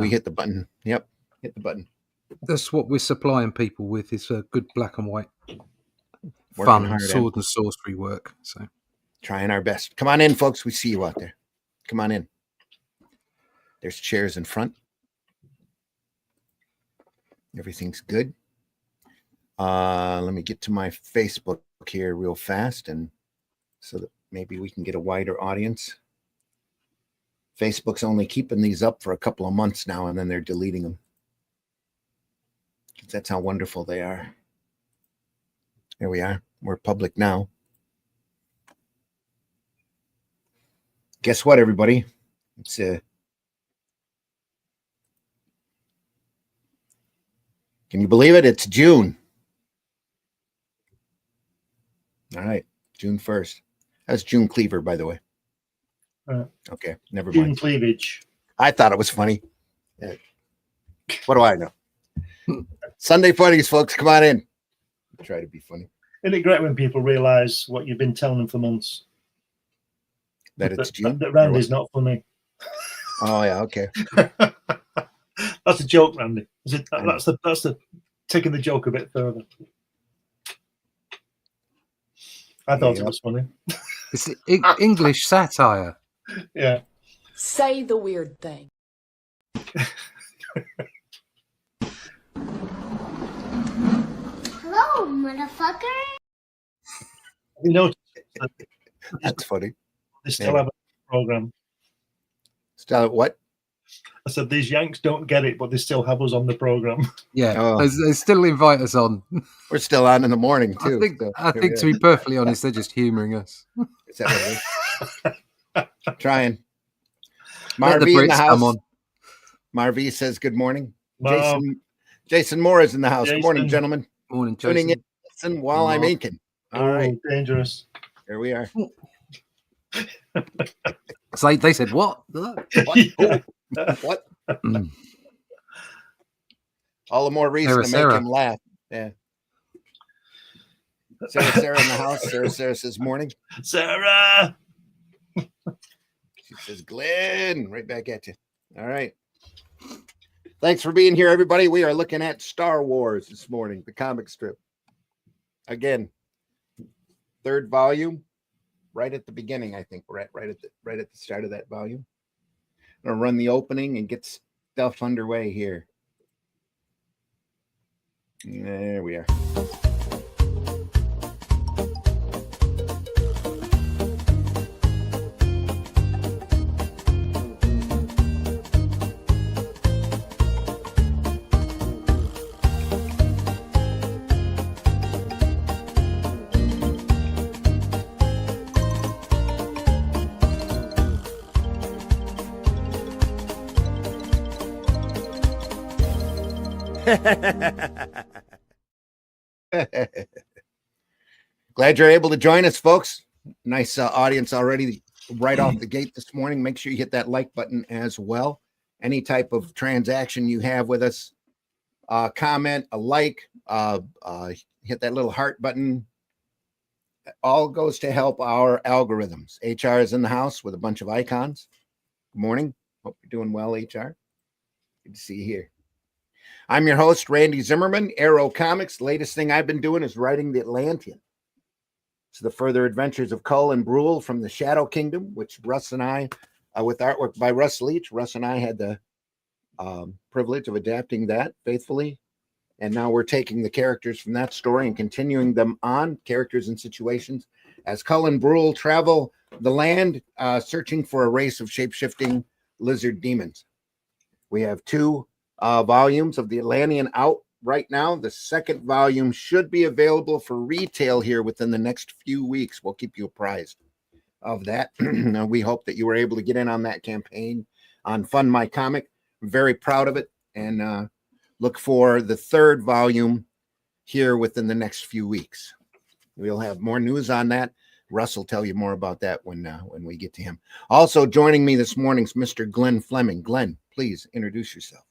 we hit the button. Yep, hit the button. That's what we're supplying people with, is good black and white Working fun hard, sword and sorcery work. So trying our best. Come on in, folks. We see you out there. Come on in. There's chairs in front. Everything's good. Let me get to my Facebook here real fast, and so that maybe we can get a wider audience. Facebook's only keeping these up for a couple of months now, and then they're deleting them. That's how wonderful they are. Here we are. We're public now. Guess what, everybody? It's can you believe it? It's June. All right, June 1st. That's June Cleaver, by the way. Okay, never mind. June cleavage. I thought it was funny. Yeah. What do I know? Sunday Funnies, folks. Come on in. Try to be funny. Isn't it great when people realize what you've been telling them for months? That it's June? That Randy's not funny. Oh, yeah, okay. That's a joke, Randy. That's the taking the joke a bit further. I thought it was funny. It's English satire. Yeah. Say the weird thing. Hello, motherfucker. You know, that's funny. They still have a program. Still what? I said these Yanks don't get it, but they still have us on the program. Yeah, they still invite us on. We're still on in the morning too. I think to be perfectly honest, they're just humouring us. Is that what it is? Trying. Marvy in the house. Come on. Marvy says good morning. Jason Moore is in the house. Good morning, gentlemen. Morning, Jason. Tuning in listen while I'm inking. All right. Dangerous. Here we are. It's like they said, what? What? What? All the more reason to make him laugh. Yeah. Sarah in the house. Sarah says morning. Sarah. She says Glenn. Right back at you. All right. Thanks for being here, everybody. We are looking at Star Wars this morning, the comic strip. Again, third volume, right at the beginning. I think we're at right at the start of that volume. I'm gonna run the opening and get stuff underway here. There we are. Glad you're able to join us, folks. Nice audience already right off the gate this morning. Make sure you hit that like button as well. Any type of transaction you have with us, comment, a like, hit that little heart button. All goes to help our algorithms. HR is in the house with a bunch of icons. Good morning. Hope you're doing well, HR. Good to see you here. I'm your host, Randy Zimmerman, Arrow Comics. Latest thing I've been doing is writing the Atlantean. It's the further adventures of Cull and Brule from the Shadow Kingdom, which Russ and I, with artwork by Russ Leach, Russ and I had the privilege of adapting that faithfully. And now we're taking the characters from that story and continuing them on, characters and situations, as Cull and Brule travel the land, searching for a race of shape-shifting lizard demons. We have two volumes of the Atlantean out right now. The second volume should be available for retail here within the next few weeks. We'll keep you apprised of that. We hope that you were able to get in on that campaign on Fund My Comic. I'm very proud of it, and look for the third volume here within the next few weeks. We'll have more news on that. Russ will tell you more about that when we get to him. Also joining me this morning is Mr. Glenn Fleming. Glenn, please introduce yourself.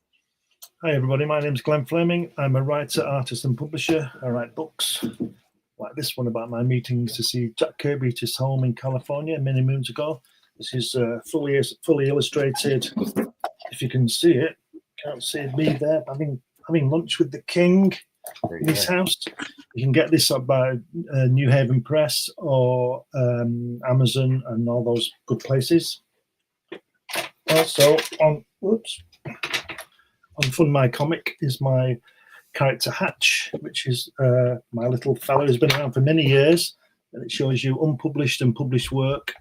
Hi, everybody. My name is Glenn Fleming. I'm a writer, artist, and publisher. I write books like this one about my meetings to see Jack Kirby to his home in California many moons ago. This is fully illustrated, if you can see it. Can't see me there. Having lunch with the king in his house. You can get this by New Haven Press or Amazon and all those good places. Also on Fund My Comic is my character Hatch, which is my little fellow who's been around for many years, and it shows you unpublished and published work,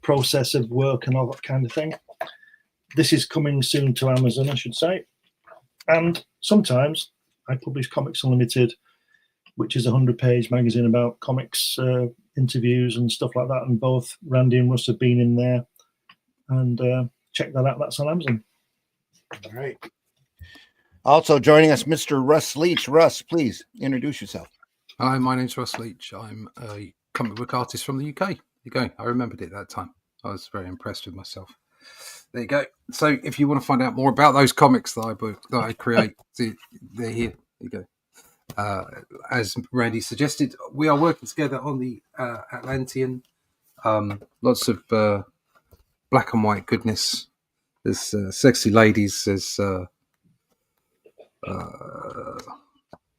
process of work and all that kind of thing. This is coming soon to Amazon, I should say. And sometimes I publish Comics Unlimited, which is a 100-page magazine about comics, interviews and stuff like that. And both Randy and Russ have been in there. And check that out. That's on Amazon. All right. Also joining us, Mr. Russ Leach. Russ, please introduce yourself. Hi, my name's Russ Leach. I'm a comic book artist from the UK. There you go. I remembered it that time. I was very impressed with myself. There you go. So if you want to find out more about those comics that I create, they're here. There you go. As Randy suggested, we are working together on the Atlantean. Lots of black and white goodness. There's sexy ladies. There's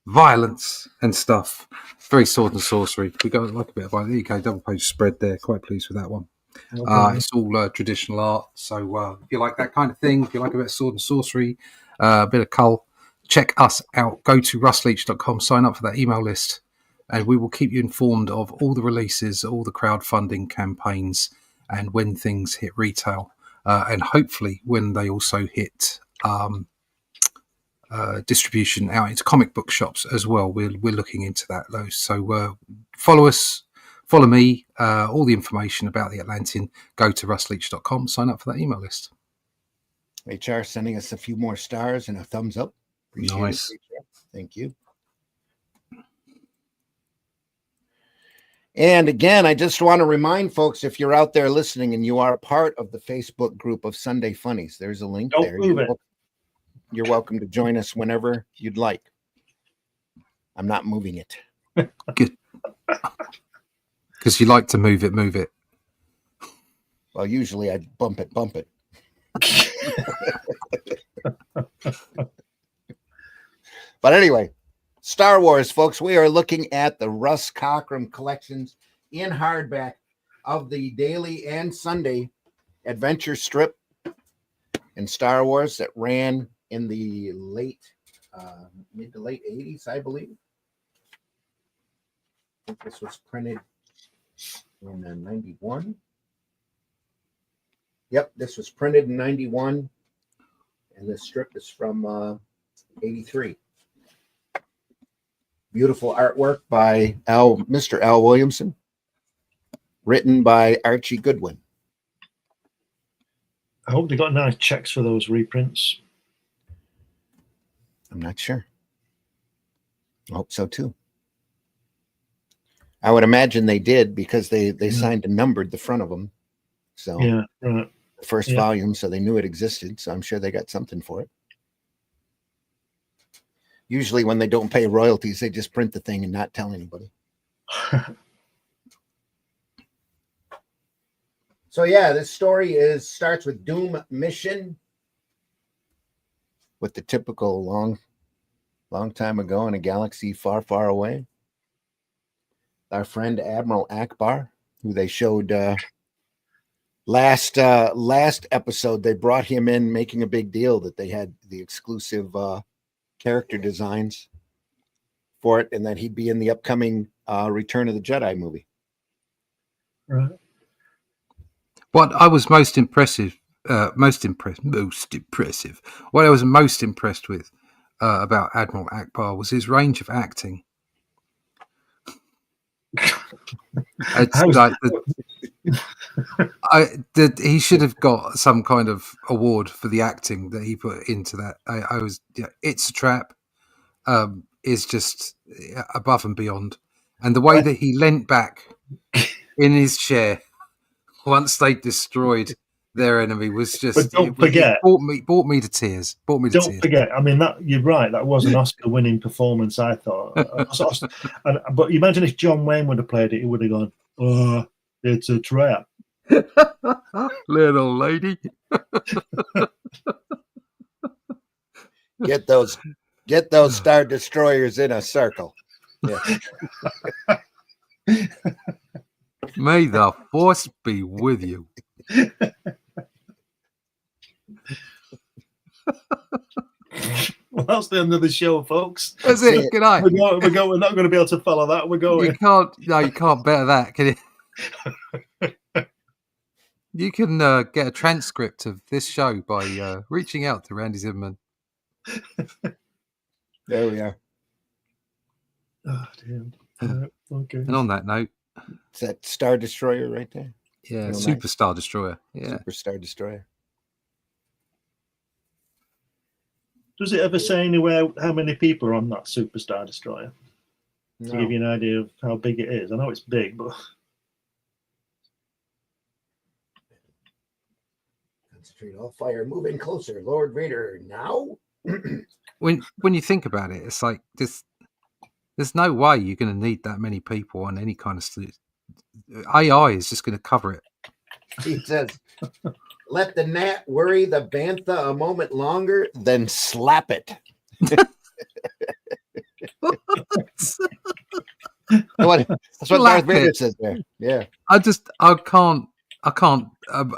violence and stuff. Very sword and sorcery. We got like a bit of there you go, double page spread there. Quite pleased with that one. It's all traditional art. So if you like that kind of thing, if you like a bit of sword and sorcery, a bit of cull, check us out. Go to russleach.com, sign up for that email list, and we will keep you informed of all the releases, all the crowdfunding campaigns, and when things hit retail, and hopefully when they also hit distribution out into comic book shops as well. We're looking into that, though. So follow us, follow me. All the information about the Atlantean, go to russleach.com, sign up for that email list. HR sending us a few more stars and a thumbs up. Appreciate nice. it. Thank you. And again, I just want to remind folks, if you're out there listening and you are part of the Facebook group of Sunday Funnies, there's a link there. You're welcome to join us whenever you'd like. I'm not moving it. Good. Because you like to move it. Well, usually I bump it. But anyway, Star Wars, folks, we are looking at the Russ Cockrum collections in hardback of the daily and Sunday adventure strip in Star Wars that ran in the mid to late 80s, I believe. I think this was printed in 91. Yep, this was printed in 91, and this strip is from 83. Beautiful artwork by Mr. Al Williamson, written by Archie Goodwin. I hope they got nice checks for those reprints. I'm not sure. I hope so too. I would imagine they did, because they signed and numbered the front of them. So yeah, right. The first volume, so they knew it existed. So I'm sure they got something for it. Usually when they don't pay royalties, they just print the thing and not tell anybody. So yeah, this story starts with Doom Mission, with the typical long time ago in a galaxy far, far away. Our friend Admiral Akbar, who they showed last episode, they brought him in, making a big deal that they had the exclusive character designs for it, and that he'd be in the upcoming Return of the Jedi movie. Right. What I was most impressive. What I was most impressed with about Admiral Akbar was his range of acting. He should have got some kind of award for the acting that he put into that. It's a Trap is just above and beyond, and the way that he leant back in his chair once they destroyed their enemy was just. But don't forget, it brought me to tears. Don't forget. I mean, that you're right. That was an Oscar-winning performance, I thought. But imagine if John Wayne would have played it, he would have gone, "Oh, it's a trap, little lady." Get those Star Destroyers in a circle. Yeah. May the force be with you. Well, that's the end of the show, folks. That's it. Good night. We're not going to be able to follow that. We're going. You can't better that, can you? You can get a transcript of this show by reaching out to Randy Zimmerman. There we are. Oh, damn. Okay. And on that note, It's that Star Destroyer right there. yeah, Real Super nice. Star Destroyer. Yeah. Super Star Destroyer. Does it ever say anywhere how many people are on that Superstar Destroyer? To No. give you an idea of how big it is. I know it's big, but Concentrate all fire. Moving closer. Lord Vader now. When you think about it, it's like this. There's no way you're going to need that many people on any kind of AI is just going to cover it. He says, let the gnat worry the bantha a moment longer, then slap it. That's what Slap Darth Vader it. says there. Yeah. I can't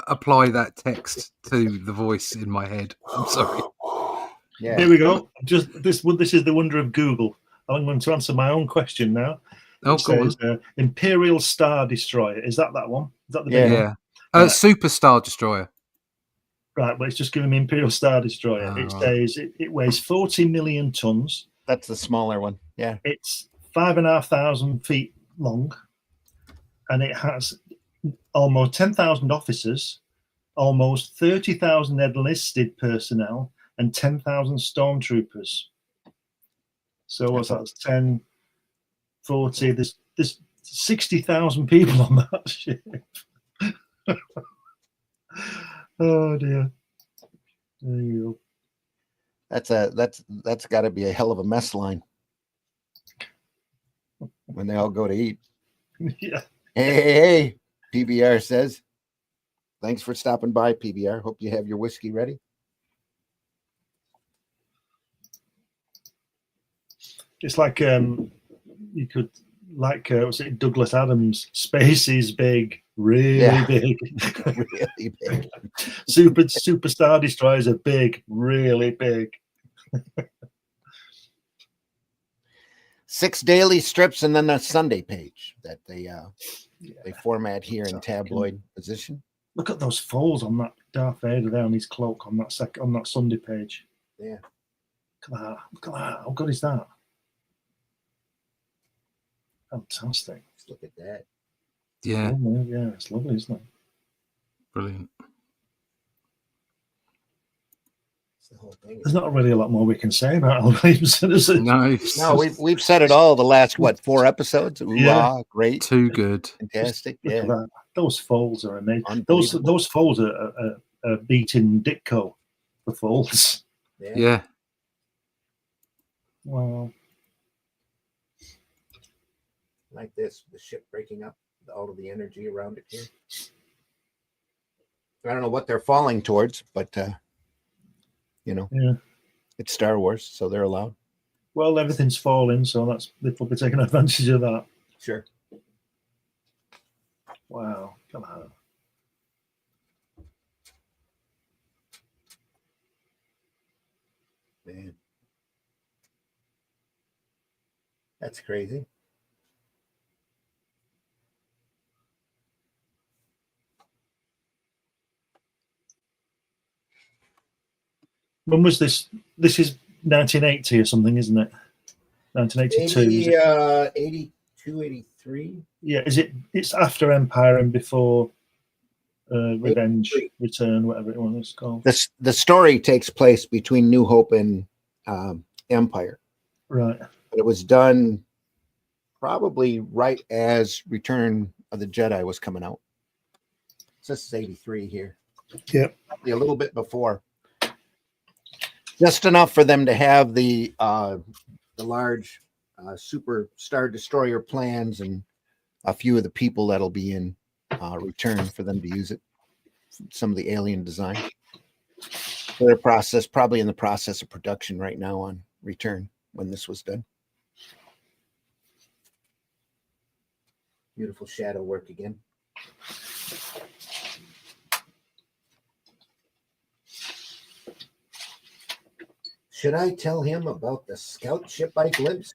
apply that text to the voice in my head. I'm sorry. Yeah. here we go. Just this is the wonder of Google. I'm going to answer my own question now. Oh, It go on. says, Imperial Star Destroyer. Is that one? Is that the big one? Yeah. Yeah. Super Star Destroyer. Right, but it's just giving me Imperial Star Destroyer. Ah, It right. says it weighs 40 million tons. That's the smaller one. Yeah. It's 5,500 feet long, and it has almost 10,000 officers, almost 30,000 enlisted personnel, and 10,000 stormtroopers. So what's that? 10, 40. There's 60,000 people on that ship. Oh dear. There you That's got to be a hell of a mess line when they all go to eat. go. Yeah. Hey, PBR says, thanks for stopping by, PBR. Hope you have your whiskey ready. It's like you could was it Douglas Adams? Space is big, really Yeah. big. Really big. Super Star Destroyers are big, really big. 6 daily strips and then a Sunday page that they format here in tabloid position. Look at those folds on that Darth Vader there on his cloak on that Sunday page. Yeah. Look at that. Look at that. How good is that? Fantastic. Let's look at that. Yeah. Oh, yeah, it's lovely, isn't it? Brilliant. It's the whole thing. There's not really a lot more we can say about Al Williamson, is it? No. No, we've said it all the last 4 episodes. Ooh, Yeah. Great, Too good. fantastic. Look at Yeah. that. Those folds are amazing. Unbelievable. Those folds are beating Ditko, the folds. Yeah. Wow. Like this, the ship breaking up, all of the energy around it here. I don't know what they're falling towards, but Yeah. it's Star Wars, so they're allowed. Well, everything's falling, so they'll be taking advantage of that. Sure. Wow. Come on. Man. That's crazy. When was this? This is 1980 or something, isn't it? 1982. Is it? 82, 83. Yeah, is it? It's after Empire and before Revenge, 83. Return, whatever it was called. The story takes place between New Hope and Empire. Right. But it was done probably right as Return of the Jedi was coming out. So this is 83 here. Yep. Probably a little bit before. Just enough for them to have the large Super Star Destroyer plans and a few of the people that'll be in Return for them to use it. Some of the alien design. They're probably in the process of production right now on Return when this was done. Beautiful shadow work again. Should I tell him about the scout ship I glimpsed?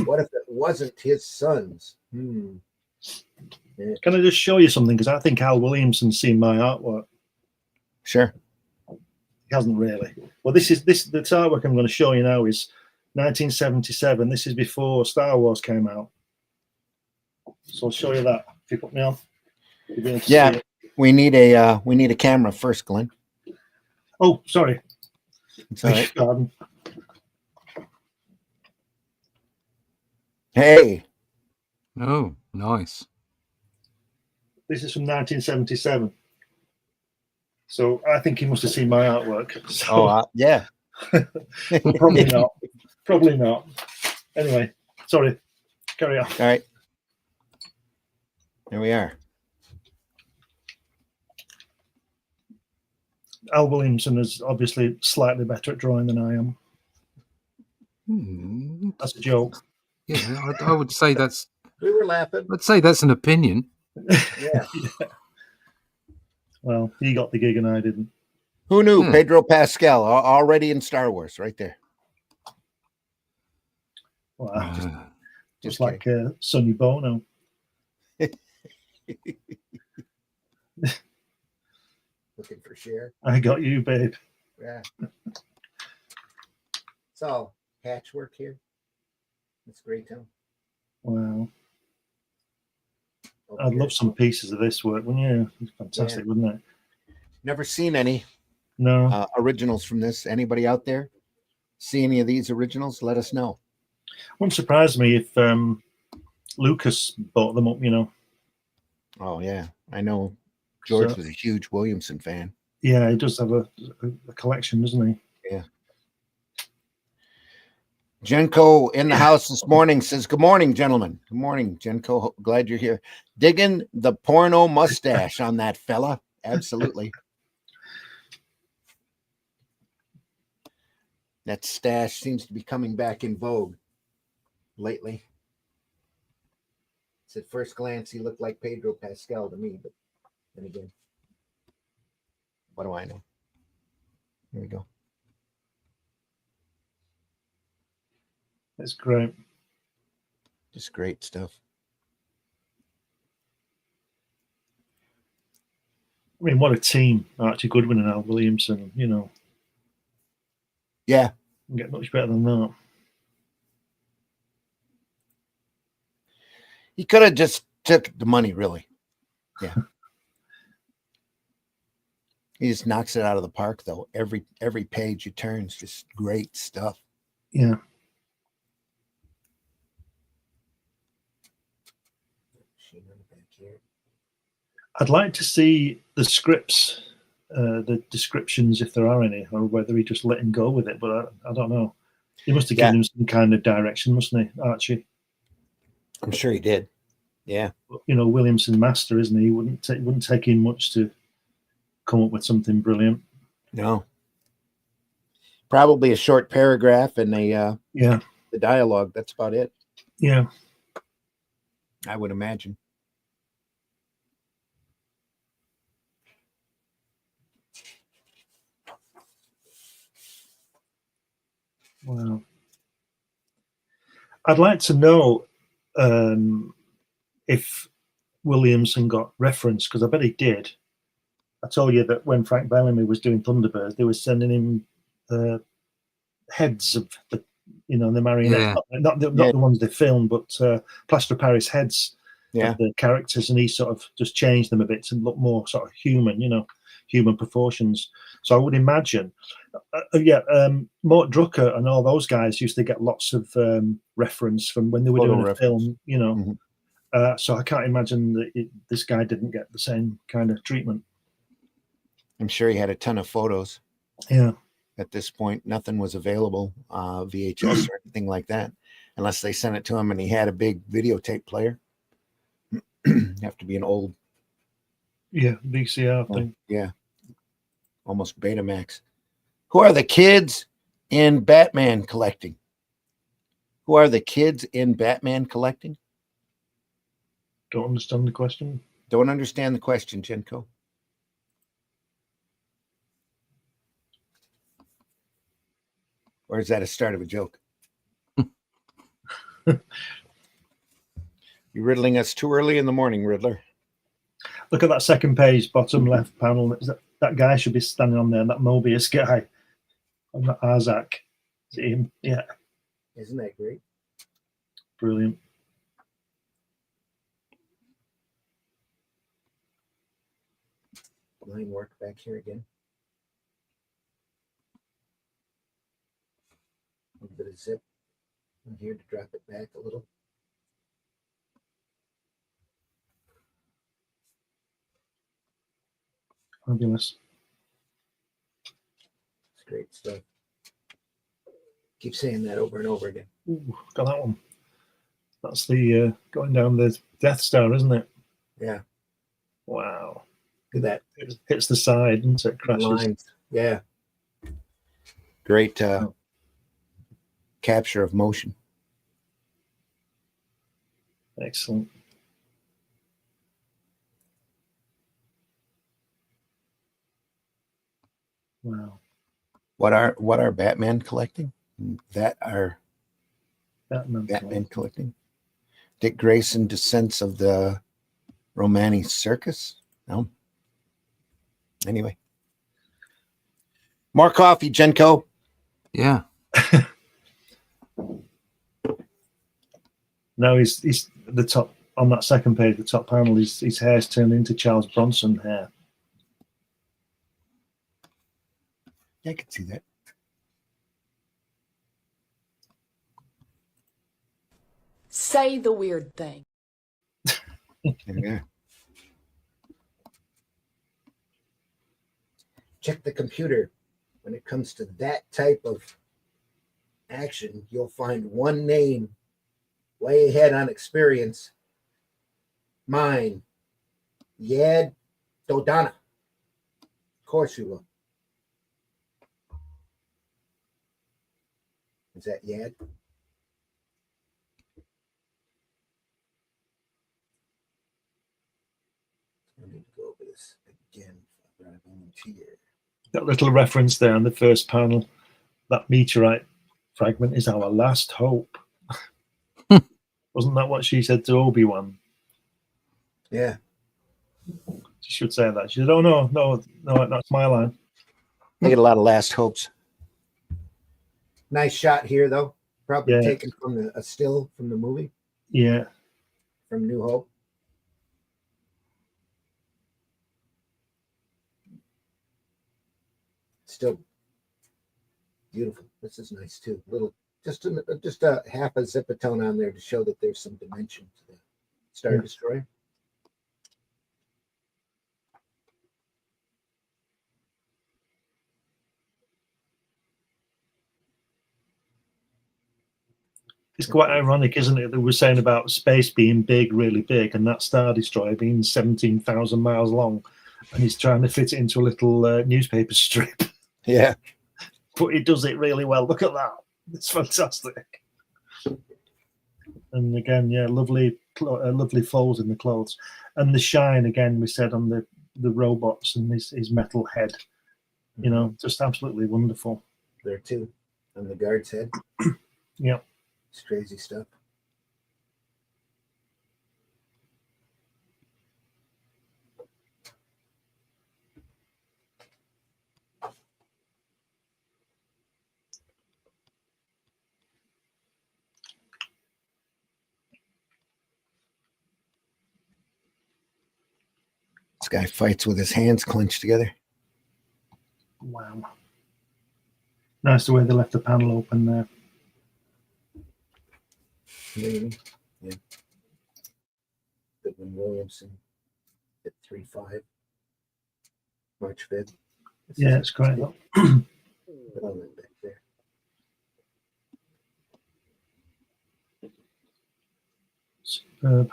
What if it wasn't his son's? Can I just show you something? Because I think Al Williamson's seen my artwork. Sure. He hasn't really. Well, this artwork I'm going to show you now is 1977. This is before Star Wars came out. So I'll show you that. If you put me on. You'll be able to see it. we need a camera first, Glenn. Oh, sorry. It's all right. Pardon. Hey, Oh, nice. This is from 1977. So I think he must have seen my artwork. So, yeah. but probably not. Probably not. Anyway, sorry. Carry on. All right. There we are. Al Williamson is obviously slightly better at drawing than I am. That's a joke. Yeah, I would say that's. We were laughing. I'd say that's an opinion. Yeah. Well, he got the gig and I didn't. Who knew? Pedro Pascal already in Star Wars, right there. Well, just kidding. like Sonny Bono. Looking for Cher. I got you, babe. Yeah. It's all patchwork here. It's great too. Wow. I'd love some pieces of this work, wouldn't you? It's fantastic, wouldn't it? Never seen any No. originals from this. Anybody out there see any of these originals? Let us know. Wouldn't surprise me if Lucas bought them up, you know. Oh, yeah. I know George So- was a huge Williamson fan. Yeah, he does have a collection, doesn't he? Yeah. Jenko in the house this morning says, good morning, gentlemen. Good morning, Jenko. Glad you're here. Digging the porno mustache on that fella. Absolutely. That stash seems to be coming back in vogue lately. At first glance, he looked like Pedro Pascal to me, but then again, what do I know? Here we go. It's great. Just great stuff. I mean, what a team, Archie Goodwin and Al Williamson, you know. Yeah. Can get much better than that. He could have just took the money, really. Yeah. He just knocks it out of the park, though. Every page you turn is just great stuff. Yeah. I'd like to see the scripts, the descriptions, if there are any, or whether he just let him go with it. But I don't know. He must have given him some kind of direction, mustn't he, Archie? I'm sure he did. Yeah. You know, Williamson master, isn't he? Wouldn't take him much to come up with something brilliant. No. Probably a short paragraph and the dialogue. That's about it. Yeah. I would imagine. Wow. I'd like to know if Williamson got reference, because I bet he did. I told you that when Frank Bellamy was doing Thunderbirds, they were sending him heads of the, you know, the marionettes, not the ones they filmed, but plaster of Paris heads of the characters, and he sort of just changed them a bit to look more sort of human, you know, human proportions. So I would imagine, Mort Drucker and all those guys used to get lots of reference from when they were doing a film, you know. Mm-hmm. So I can't imagine that this guy didn't get the same kind of treatment. I'm sure he had a ton of photos. Yeah. At this point, nothing was available, VHS or anything like that, unless they sent it to him and he had a big videotape player. Have to be an old. Yeah, VCR thing. Yeah. Almost Betamax. Of Who are the kids in Batman collecting? Who are the kids in Batman collecting? Don't understand the question. Don't understand the question, Jenko. Or is that a start of a joke? You're riddling us too early in the morning, Riddler. Look at that second page, bottom left panel. That guy should be standing on there, that Mobius guy. And that Arzak. Is it him? Yeah. Isn't that great? Brilliant. Line work back here again. A little bit of zip in here to drop it back a little. Fabulous. It's great stuff. Keep saying that over and over again. Ooh, got that one. That's the going down the Death Star, isn't it? Yeah. Wow. Look at that. It hits the side and it crashes. Lines. Yeah. Great capture of motion. Excellent. Wow. What are Batman collecting? That are Batman collecting. Dick Grayson, Descents of the Romani Circus. No. Anyway. More coffee, Jenko. Yeah. Now he's the top on that second page, the top panel, his hair's turned into Charles Bronson hair. Yeah, I can see that. Say the weird thing. Yeah. Check the computer. When it comes to that type of action, you'll find one name way ahead on experience. Mine, Yad Dodana. Of course you will. Is that Yad? I need to go over this again. That little reference there on the first panel, that meteorite fragment is our last hope. Wasn't that what she said to Obi-Wan? Yeah. She should say that. She said, "Oh no, that's my line." I get a lot of last hopes. Nice shot here, though. Probably taken from a still from the movie. Yeah. From New Hope. Still beautiful. This is nice too. Little, just a half a zipatone on there to show that there's some dimension to the Star Destroyer. It's quite ironic, isn't it, that we're saying about space being big, really big, and that Star Destroyer being 17,000 miles long, and he's trying to fit it into a little newspaper strip. Yeah. But he does it really well. Look at that. It's fantastic. And again, lovely folds in the clothes. And the shine, again, we said on the robots and his metal head. You know, just absolutely wonderful. There too, on the guard's head. Yeah. It's crazy stuff. This guy fights with his hands clenched together. Wow. Nice the way they left the panel open there. Maybe. Yeah. Goodwin Williamson at 3-5. March 5th. Yeah, it's great. Put all that back there. Superb.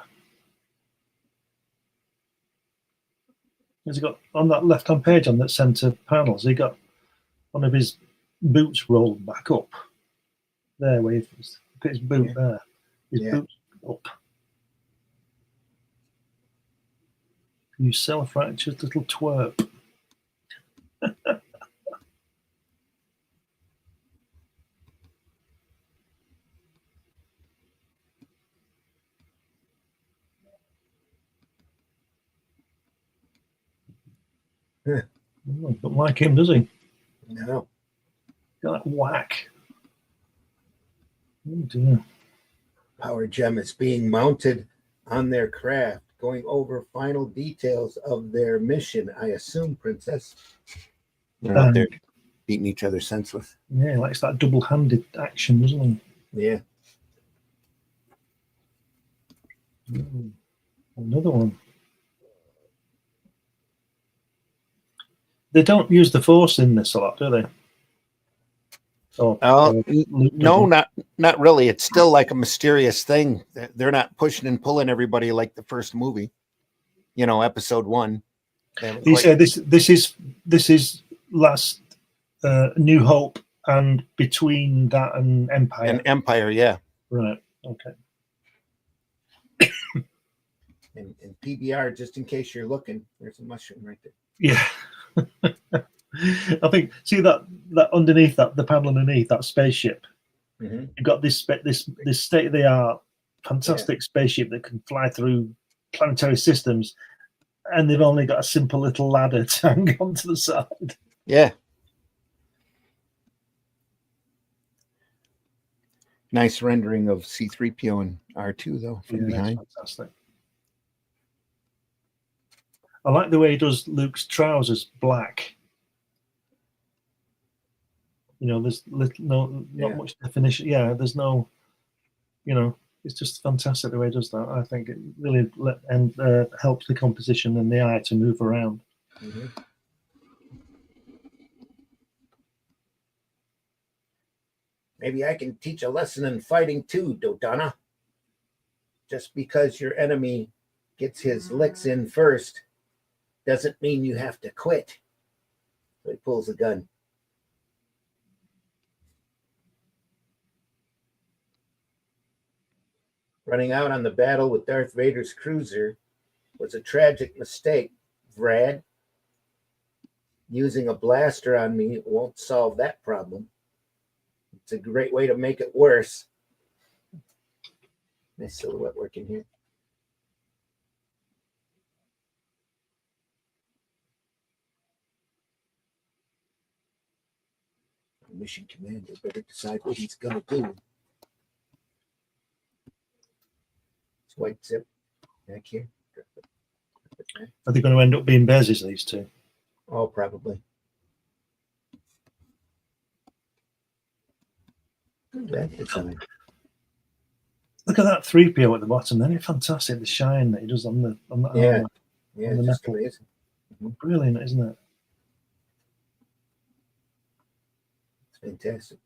Has he got on that left-hand page on that center panels? He got one of his boots rolled back up. There, look at his boot there. His boot's up. You self-righteous little twerp. Don't like him, does he? No. Got that whack. Oh dear. Power gem is being mounted on their craft, going over final details of their mission. I assume, Princess. They're out there beating each other senseless. Yeah, he likes that double-handed action, doesn't he? Yeah. Another one. They don't use the Force in this a lot, do they? No, not really. It's still like a mysterious thing. They're not pushing and pulling everybody like the first movie. Episode 1. You say this is last New Hope, and between that and Empire. And Empire, yeah. Right. Okay. And PBR, just in case you're looking, there's a mushroom right there. Yeah. I think that underneath the panel underneath that spaceship, you've got this state of the art fantastic spaceship that can fly through planetary systems, and they've only got a simple little ladder to hang onto the side. Yeah. Nice rendering of C-3PO and R2 though from behind. Fantastic. I like the way he does Luke's trousers black. There's not much definition. Yeah, there's no, it's just fantastic the way he does that. I think it really helps the composition and the eye to move around. Mm-hmm. Maybe I can teach a lesson in fighting too, Dodonna. Just because your enemy gets his licks in first doesn't mean you have to quit. So he pulls a gun. Running out on the battle with Darth Vader's cruiser was a tragic mistake, Vrad. Using a blaster on me won't solve that problem. It's a great way to make it worse. Nice silhouette working here. Mission commander better decide what he's going to do. It's white zip back here. Are they going to end up being bears, these two? Oh, probably. That design. Look at that 3PO at the bottom. Then it's fantastic. The shine that he does on the armor, yeah, on the metal. Amazing. Brilliant, isn't it? It's fantastic.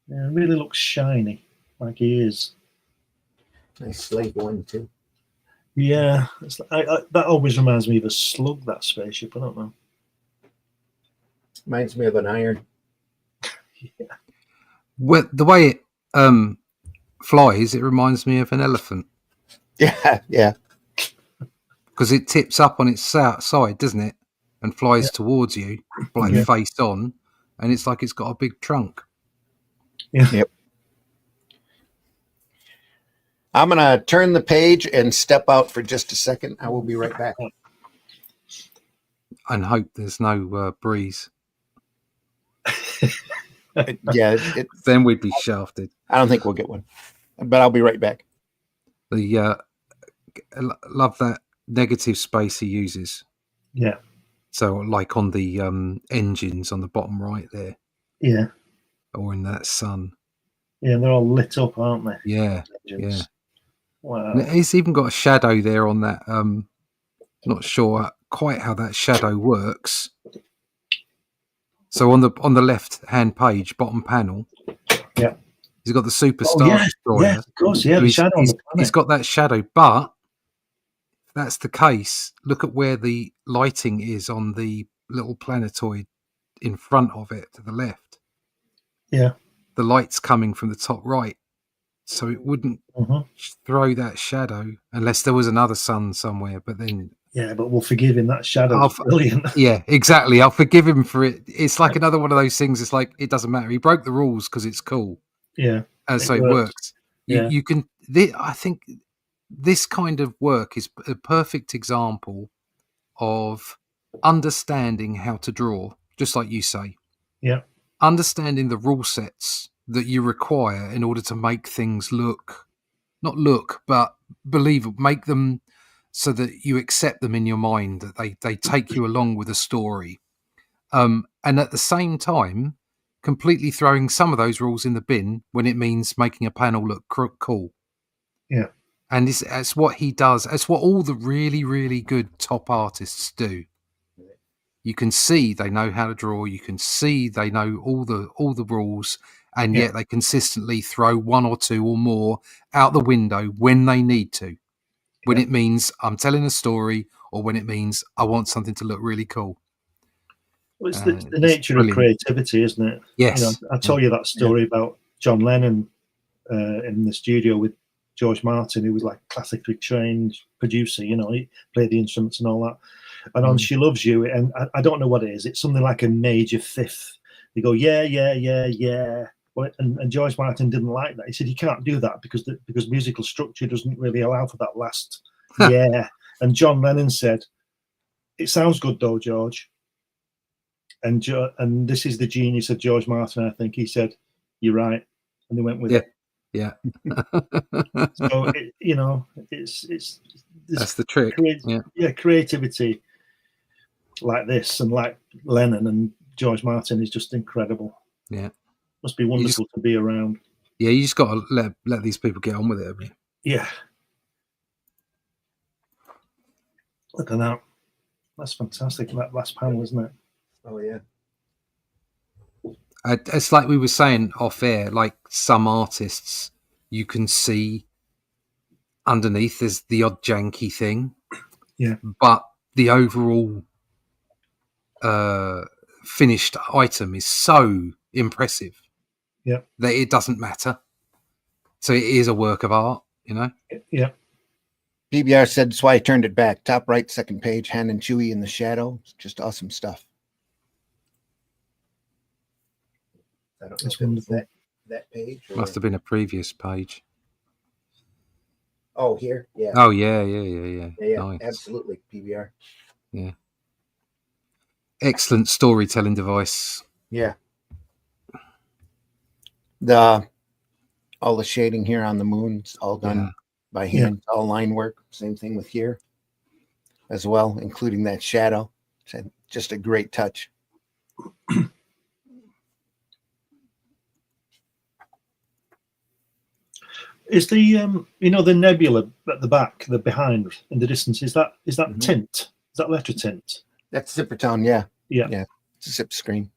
Yeah, it really looks shiny, like he is. Nice slave one too. Yeah, it's that always reminds me of a slug. That spaceship. I don't know. Reminds me of an iron. Yeah. Well, the way it flies, it reminds me of an elephant. Yeah, yeah. Because it tips up on its side, doesn't it? And flies towards you, like face on, and it's like it's got a big trunk. Yeah. Yep. I'm going to turn the page and step out for just a second. I will be right back. And hope there's no breeze. Yeah. Then we'd be shafted. I don't think we'll get one, but I'll be right back. The love that negative space he uses. Yeah. So like on the engines on the bottom right there. Yeah. Or in that sun. Yeah, they're all lit up, aren't they? Yeah. Engines. Yeah. Wow. And he's even got a shadow there on that. Not sure quite how that shadow works. So on the left hand page, bottom panel, he's got the Superstar Destroyer. Yeah, of course, yeah. The shadow on the planet. He's got that shadow, but if that's the case, look at where the lighting is on the little planetoid in front of it to the left. Yeah. the light's coming from the top right, so it wouldn't throw that shadow unless there was another sun somewhere. But then, Yeah, but we'll forgive him. That shadow's brilliant. Yeah, exactly. I'll forgive him for it. It's like another one of those things. It's like, it doesn't matter. He broke the rules because it's cool. Yeah. And so it works. Yeah. You can. I think this kind of work is a perfect example of understanding how to draw, just like you say. Yeah. Understanding the rule sets that you require in order to make things not look, but believable, make them so that you accept them in your mind, that they take you along with a story. And at the same time, completely throwing some of those rules in the bin when it means making a panel look cool. Yeah. And that's what he does. That's what all the really, really good top artists do. You can see they know how to draw. You can see they know all the rules, and yet they consistently throw one or two or more out the window when they need to. When it means I'm telling a story, or when it means I want something to look really cool. Well, it's the nature of creativity, isn't it? Yes. You know, I told you that story about John Lennon in the studio with George Martin, who was like classically trained producer. You know, he played the instruments and all that. And on "She Loves You," and I don't know what it is. It's something like a major fifth. They go, yeah, yeah, yeah, yeah. Well, and George Martin didn't like that. He said, you can't do that because musical structure doesn't really allow for that last yeah. And John Lennon said, it sounds good though, George. And this is the genius of George Martin, I think. He said, you're right. And they went with it. Yeah. So, it's that's the trick. Creativity like this and like Lennon and George Martin is just incredible. Yeah. Must be wonderful to be around. Yeah, you just got to let these people get on with it, haven't you? Yeah. Look at that. That's fantastic. That last panel, isn't it? Oh, yeah. It's like we were saying off air, like some artists, you can see underneath there's the odd janky thing. Yeah. But the overall finished item is so impressive that it doesn't matter. So it is a work of art, you know? Yeah. PBR said that's why I turned it back. Top right, second page, Han and Chewie in the shadow. It's just awesome stuff. I don't know if it was that page. Or... Must have been a previous page. Oh, here? Yeah. Oh, yeah. Nice. Absolutely, PBR. Yeah. Excellent storytelling device. Yeah. All the shading here on the moon is all done by hand. All line work. Same thing with here as well, including that shadow. Just a great touch. Is the the nebula at the back, the behind in the distance, is that tint? Is that letter tint? That's zipper tone, yeah. Yeah. It's a zip screen.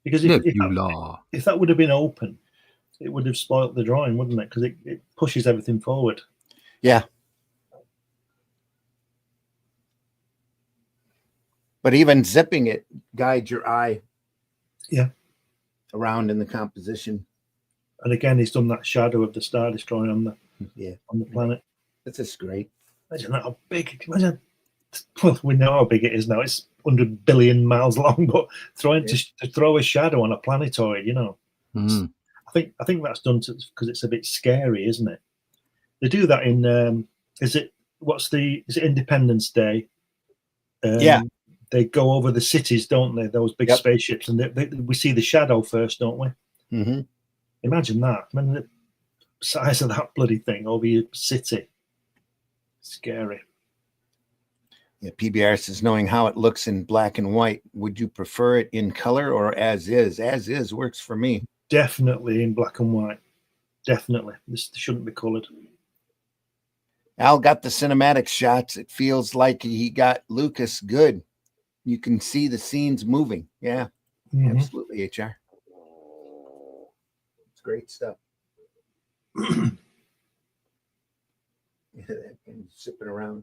Because if that would have been open, it would have spoilt the drawing, wouldn't it? Because it pushes everything forward. Yeah. But even zipping it guides your eye around in the composition. And again, he's done that shadow of the Star Destroyer on the planet. That's just great. Imagine that, how big. Imagine. Well, we know how big it is now. It's 100 billion miles long, but to throw a shadow on a planetoid, I think that's done because it's a bit scary, isn't it? They do that in is it Independence Day? They go over the cities, don't they? Those big spaceships, and we see the shadow first, don't we? Mm-hmm. Imagine that. Imagine the size of that bloody thing over your city. Scary. Yeah, PBR says, knowing how it looks in black and white, would you prefer it in color or as is? As is works for me. Definitely in black and white. Definitely. This shouldn't be colored. Al got the cinematic shots. It feels like he got Lucas good. You can see the scenes moving. Yeah, absolutely, HR. It's great stuff. And zipping around.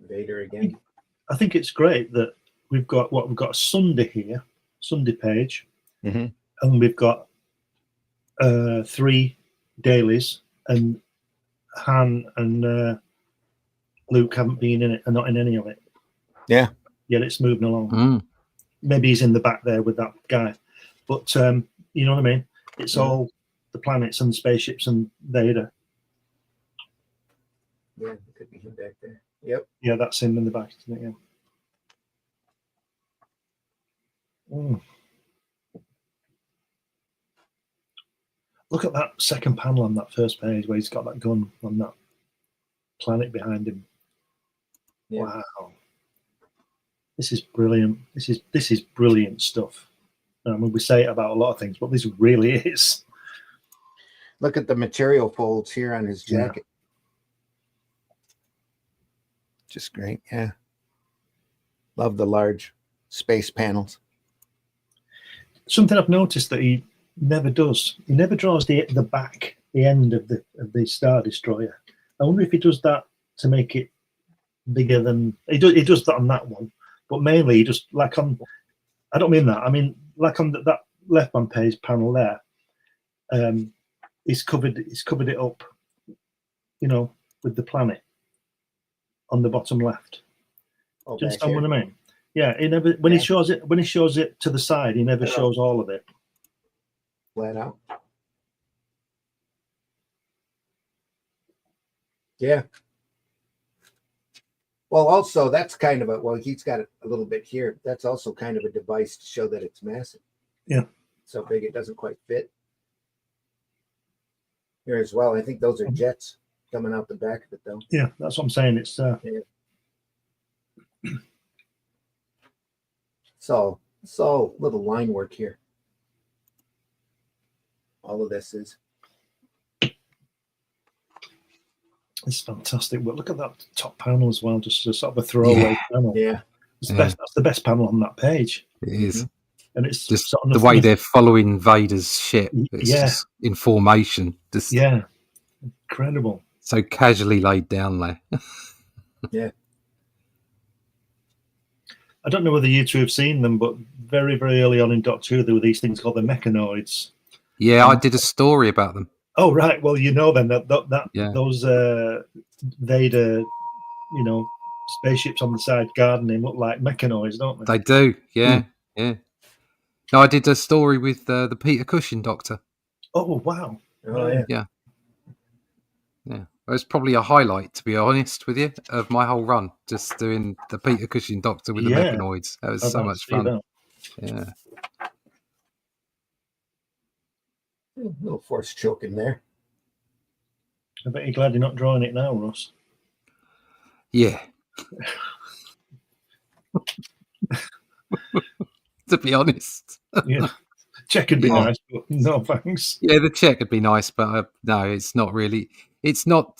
Vader again. I think it's great that we've got a Sunday here, Sunday page, Mhm. and we've got 3 dailies, and Han and Luke haven't been in it, are not in any of it. Yeah. Yet it's moving along. Mm. Maybe he's in the back there with that guy, but you know what I mean. It's all the planets and spaceships and Vader. Yeah, it could be him back there. Yep. Yeah, that's him in the back, isn't it? Yeah. Mm. Look at that second panel on that first page where he's got that gun on that planet behind him. Yeah. Wow, this is brilliant. This is brilliant stuff. I mean, we say it about a lot of things, but this really is. Look at the material folds here on his jacket. Just great. Yeah. Love the large space panels. Something I've noticed that he never does. He never draws the back, the end of the Star Destroyer. I wonder if he does that to make it bigger than he does that on that one, but mainly he just like on. I don't mean that. I mean like on that left-hand page panel there. He's covered it up, you know, with the planet on the bottom left. Oh, Do you back understand here. what I mean? Yeah, he never when he shows it to the side, he never shows all of it. Flat out. Yeah. Well, also that's kind of he's got it a little bit here. That's also kind of a device to show that it's massive. Yeah. So big it doesn't quite fit. Here as well. I think those are jets coming out the back of it though. Yeah, that's what I'm saying. It's So little line work here. All of this is. it's fantastic. But look at that top panel as well, just a sort of a throwaway panel. Yeah. It's the best. That's the best panel on that page. It is. And it's Just sort of the way they're following Vader's ship. It's just in formation. Just incredible. so casually laid down there. Yeah. I don't know whether you two have seen them, but very, very early on in Doctor Who, there were these things called the mechanoids. Yeah, I did a story about them. Oh, right. Well, you know then that those Vader, you know, spaceships on the side gardening look like mechanoids, don't they? They do. Yeah, yeah. No, I did a story with the Peter Cushing Doctor. Oh, wow. Oh yeah. Yeah. Yeah. It was probably a highlight, to be honest with you, of my whole run, just doing the Peter Cushing Doctor with the mechanoids. That was so much fun. That. Yeah. A little force choke in there. I bet you're glad you're not drawing it now, Ross. Yeah. To be honest. Yeah. Check would be nice, but no thanks. Yeah, the check would be nice, but no, it's not really. It's not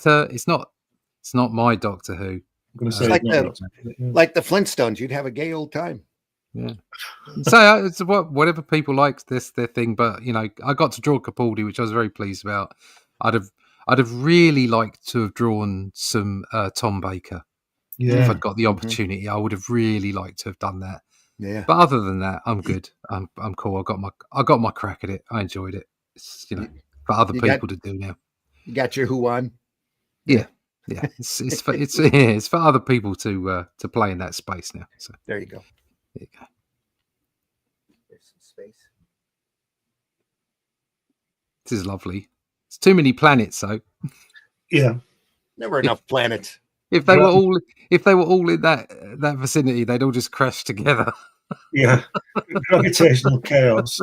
my Doctor Who. I'm going to say like the Flintstones. You'd have a gay old time. Yeah. So it's whatever people like, this their thing. But you know, I got to draw Capaldi, which I was very pleased about. I'd have really liked to have drawn some Tom Baker. Yeah. If I'd got the opportunity, I would have really liked to have done that. Yeah. But other than that, I'm good. I'm cool. I got my crack at it. I enjoyed it. It's, you know, for other people to do now. You got your Who on? Yeah. Yeah. It's for other people to play in that space now. So there you go. There you go. There's some space. This is lovely. It's too many planets, though. Yeah. Never enough planets. If they were all in that vicinity, they'd all just crash together. Yeah. Gravitational chaos.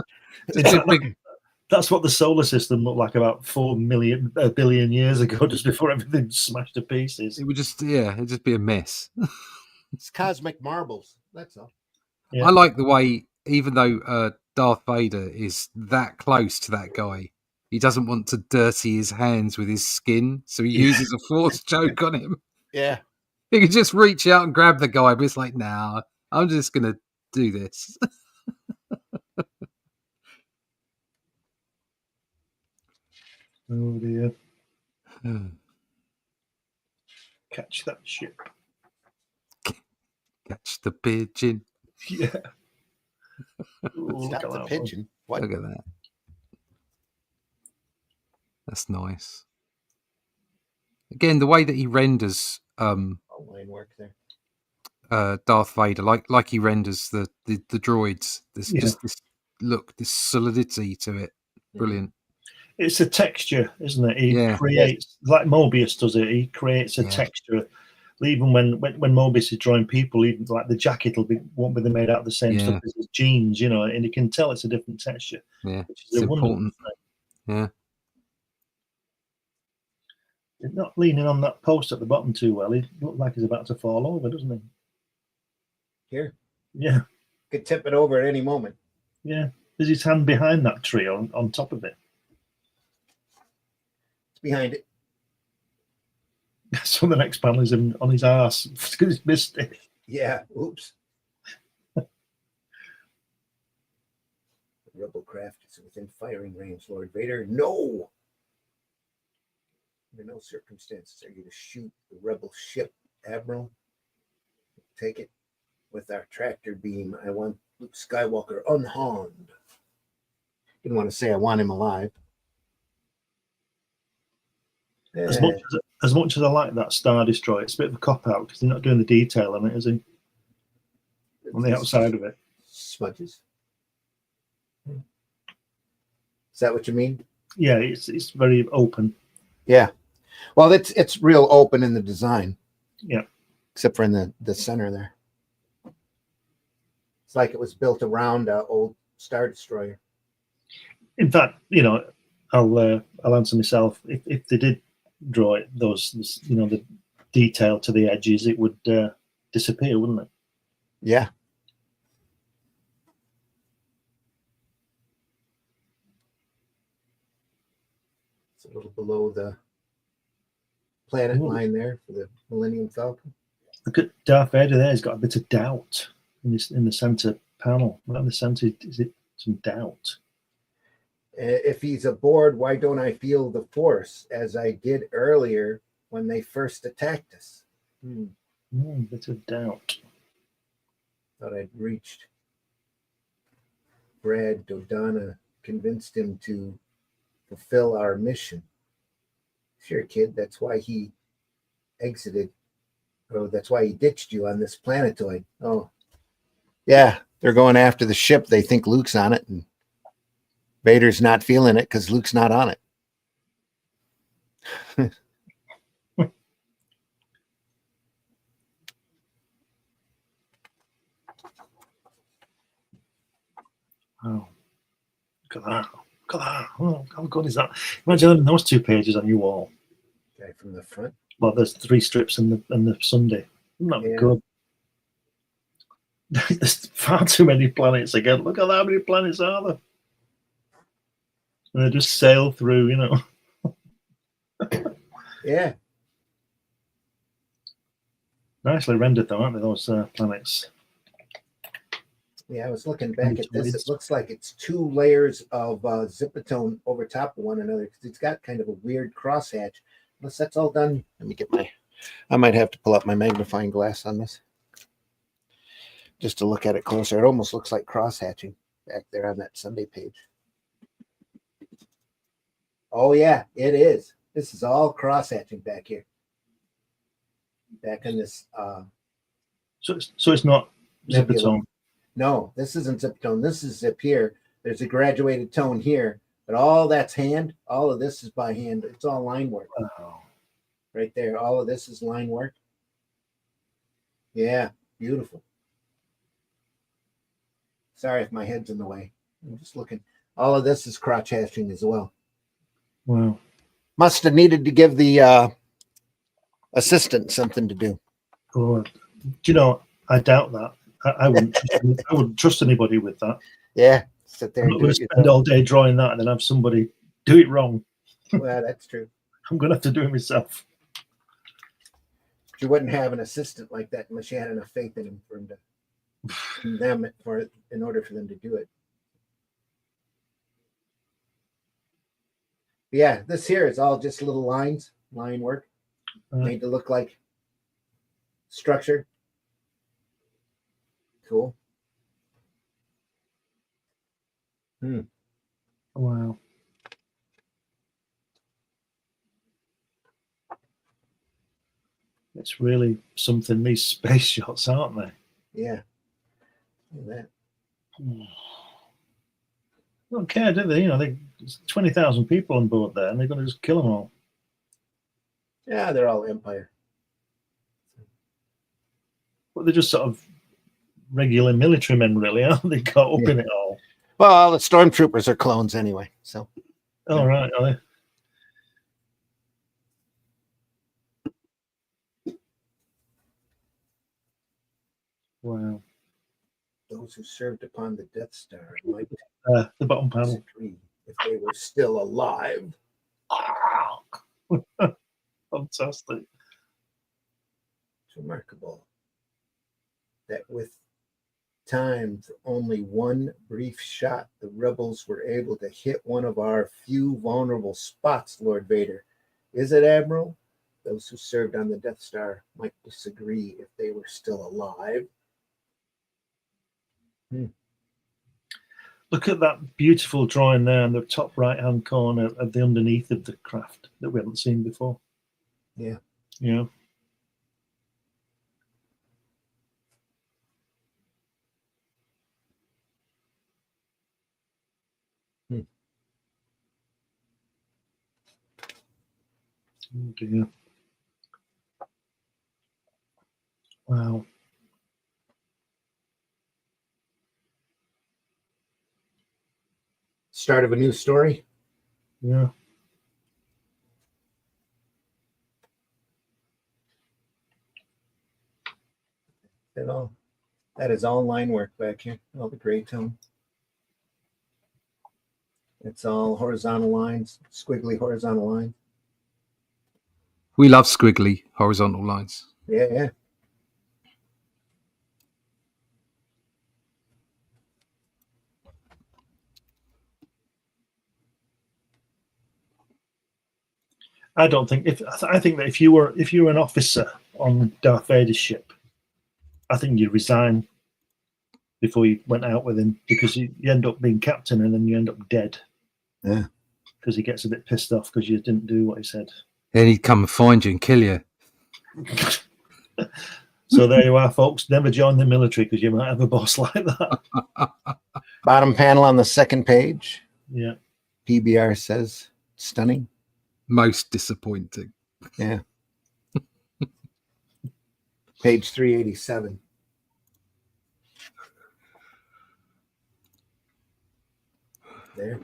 That's what the solar system looked like about 4 billion years ago, just before everything smashed to pieces. It would it'd just be a mess. It's cosmic marbles. That's all. Yeah. I like the way, even though Darth Vader is that close to that guy, he doesn't want to dirty his hands with his skin, so he uses a force choke on him. Yeah. He could just reach out and grab the guy, but it's like, nah, I'm just going to do this. Oh, dear. Catch that ship. Catch the pigeon. Yeah. Ooh, look Stop at the that pigeon. What? Look at that. That's nice. Again, the way that he renders Oh, line work there. Darth Vader, like he renders the droids. There's Yeah. just this look, this solidity to it. Brilliant. It's a texture, isn't it? He Yeah. creates, like Mobius does it, he creates a Yeah. texture. Even when Mobius is drawing people, even like the jacket won't be made out of the same stuff as his jeans, you know, and you can tell it's a different texture. Yeah, which is it's a wonderful important. thing. Yeah. He's not leaning on that post at the bottom too well. He looks like he's about to fall over, doesn't he? Here. Yeah. Could tip it over at any moment. Yeah. There's his hand behind that tree on top of it. It's behind it. So the next panel is him on his ass because he's missed it. Yeah. Oops. The rebel craft is within firing range, Lord Vader. No. Under no circumstances are you to shoot the rebel ship, Admiral. Take it with our tractor beam. I want Luke Skywalker unharmed. Didn't want to say I want him alive. As much as I like that Star Destroyer, it's a bit of a cop out because he's not doing the detail on it, is he? On the outside of it. Smudges. Is that what you mean? Yeah, it's very open. Yeah. Well, it's real open in the design. Yeah. Except for in the center there. It's like it was built around an old Star Destroyer. In fact, you know, I'll answer myself. If they did draw it, those, you know, the detail to the edges, it would disappear, wouldn't it? Yeah. It's a little below the planet line there for the Millennium Falcon. Look at Darth Vader there. He's got a bit of doubt in the center panel. Right in the center, is it some doubt? If he's aboard, why don't I feel the force as I did earlier when they first attacked us? Bit of doubt. Thought I'd reached Brad Dodonna, convinced him to fulfill our mission. Sure, kid, that's why he exited. Oh, that's why he ditched you on this planetoid. Oh, yeah, they're going after the ship. They think Luke's on it, and Vader's not feeling it because Luke's not on it. Oh, look at that. Look at that. Oh, how good is that? Imagine having those 2 pages on your wall. Guy from the front. Well, there's 3 strips and the Sunday. Isn't that good? There's far too many planets again. Look at how many planets are there. And they just sail through, you know. Yeah. Nicely rendered, though, aren't they, those planets? Yeah, I was looking back at this. It looks like it's 2 layers of zipatone over top of one another because it's got kind of a weird crosshatch. Unless that's all done. Let me get I might have to pull up my magnifying glass on this just to look at it closer. It almost looks like crosshatching back there on that Sunday page. Oh, yeah, it is. This is all crosshatching back here. Back in this. So it's not zipatone. No, this isn't zip tone. This is zip here. There's a graduated tone here, but all that's hand. All of this is by hand. It's all line work. Oh. Right there. All of this is line work. Yeah, beautiful. Sorry if my head's in the way. I'm just looking. All of this is crotch hatching as well. Wow. Must have needed to give the assistant something to do. Oh, do you know, I doubt that. I wouldn't trust anybody with that. Yeah, sit there. I'm not going to spend all day drawing that and then have somebody do it wrong. Well, that's true. I'm going to have to do it myself. You wouldn't have an assistant like that unless you had enough faith in him in order for them to do it. Yeah, this here is all just little lines, line work, made to look like structure. Cool. Wow. It's really something, these space shots, aren't they? Yeah. Look at that. Don't care, do they? You know, there's 20,000 people on board there, and they're going to just kill them all. Yeah, they're all Empire. But they're just sort of regular military men, really, aren't they? Caught up in it all. Well, the stormtroopers are clones anyway, so. All right, are they? Wow. Those who served upon the Death Star might The bottom panel. disagree if they were still alive. Fantastic. It's remarkable that with time for only one brief shot, the rebels were able to hit one of our few vulnerable spots, Lord Vader. Is it, Admiral? Those who served on the Death Star might disagree if they were still alive. Look at that beautiful drawing there in the top right-hand corner of the underneath of the craft that we haven't seen before. Yeah. Yeah. Oh dear. Wow. Start of a new story. Yeah. That is all line work back here. All the gray tone. It's all horizontal lines, squiggly horizontal lines. We love squiggly horizontal lines. Yeah. I think that if you were an officer on Darth Vader's ship, I think you'd resign before you went out with him, because you end up being captain and then you end up dead. Yeah. Because he gets a bit pissed off because you didn't do what he said. Then he'd come and find you and kill you. So there you are, folks. Never join the military because you might have a boss like that. Bottom panel on the second page. Yeah. PBR says stunning. Most disappointing. Yeah. Page 387. There.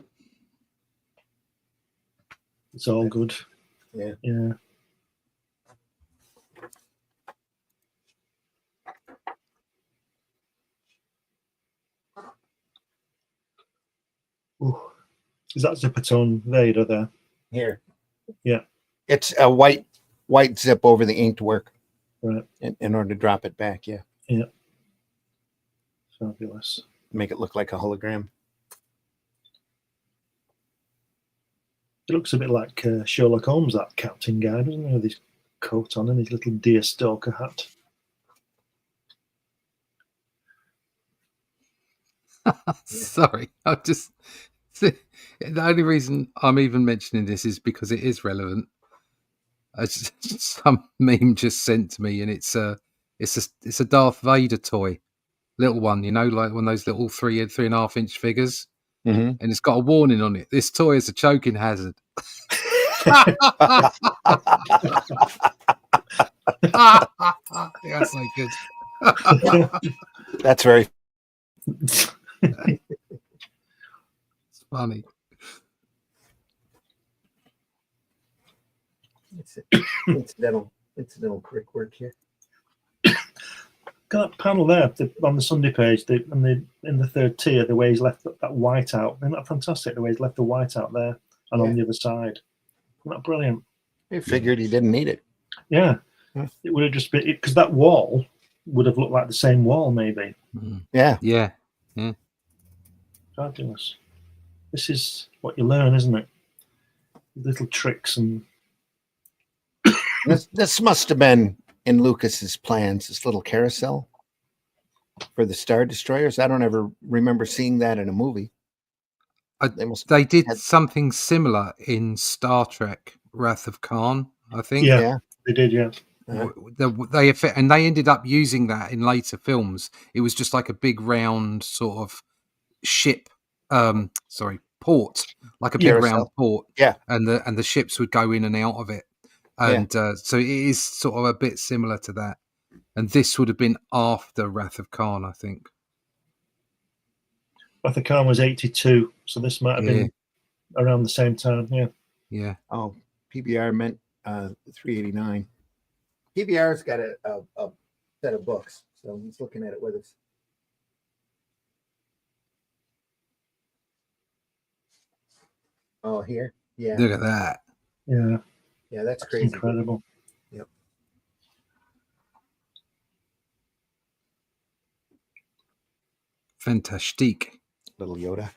It's all good. Yeah. Yeah. Ooh. Is that zipper tone Vader there? Here. Yeah. It's a white zip over the inked work. Right. In order to drop it back, yeah. Yeah. Fabulous. Make it look like a hologram. It looks a bit like Sherlock Holmes, that captain guy, doesn't he? With his coat on and his little deer stalker hat. Sorry, the only reason I'm even mentioning this is because it is relevant. Some meme just sent to me, and it's a Darth Vader toy, little one, you know, like one of those little 3.5 inch figures, and it's got a warning on it. This toy is a choking hazard. That's so good. That's very. It's funny. It's incidental brickwork here. Got that panel there on the Sunday page, in the third tier, the way he's left that white out. Isn't that fantastic? The way he's left the white out there and on the other side. Isn't that brilliant? He figured he didn't need it. Yeah. It would have just been, because that wall would have looked like the same wall, maybe. Yeah. Fabulous. This is what you learn, isn't it? Little tricks and. This must have been in Lucas's plans. This little carousel. for the Star Destroyers. I don't ever remember seeing that in a movie. They did something similar in Star Trek: Wrath of Khan, I think. Yeah. They did, yeah. They ended up using that in later films. It was just like a big round sort of ship, port, like a big round port. Yeah, and the ships would go in and out of it, and so it is sort of a bit similar to that. And this would have been after Wrath of Khan, I think. Wrath of Khan was 82, so this might have been around the same time. Yeah. Yeah. Oh, PBR meant 389. PBR's got a set of books, so he's looking at it with us. Oh, here, yeah. Look at that. Yeah. Yeah, that's crazy. Incredible. Yep. Fantastic. Little Yoda.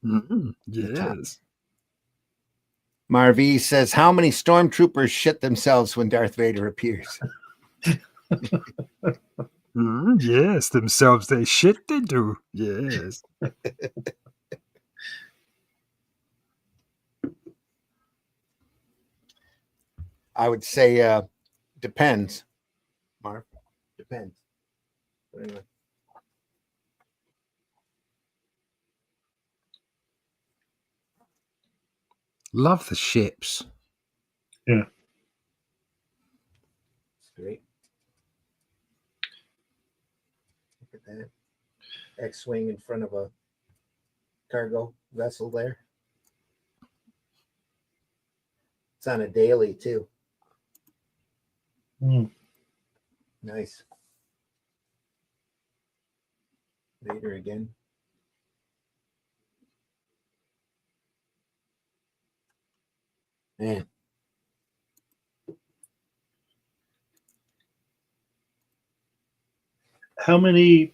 Mm-hmm. Yes. Marv says, how many stormtroopers shit themselves when Darth Vader appears? Yes, themselves they shit they do. Yes. I would say depends, Marv. Depends. But anyway. Love the ships. Yeah. It's great. Look at that. X-Wing in front of a cargo vessel there. It's on a daily, too. Mm. Nice. Vader again. Man. How many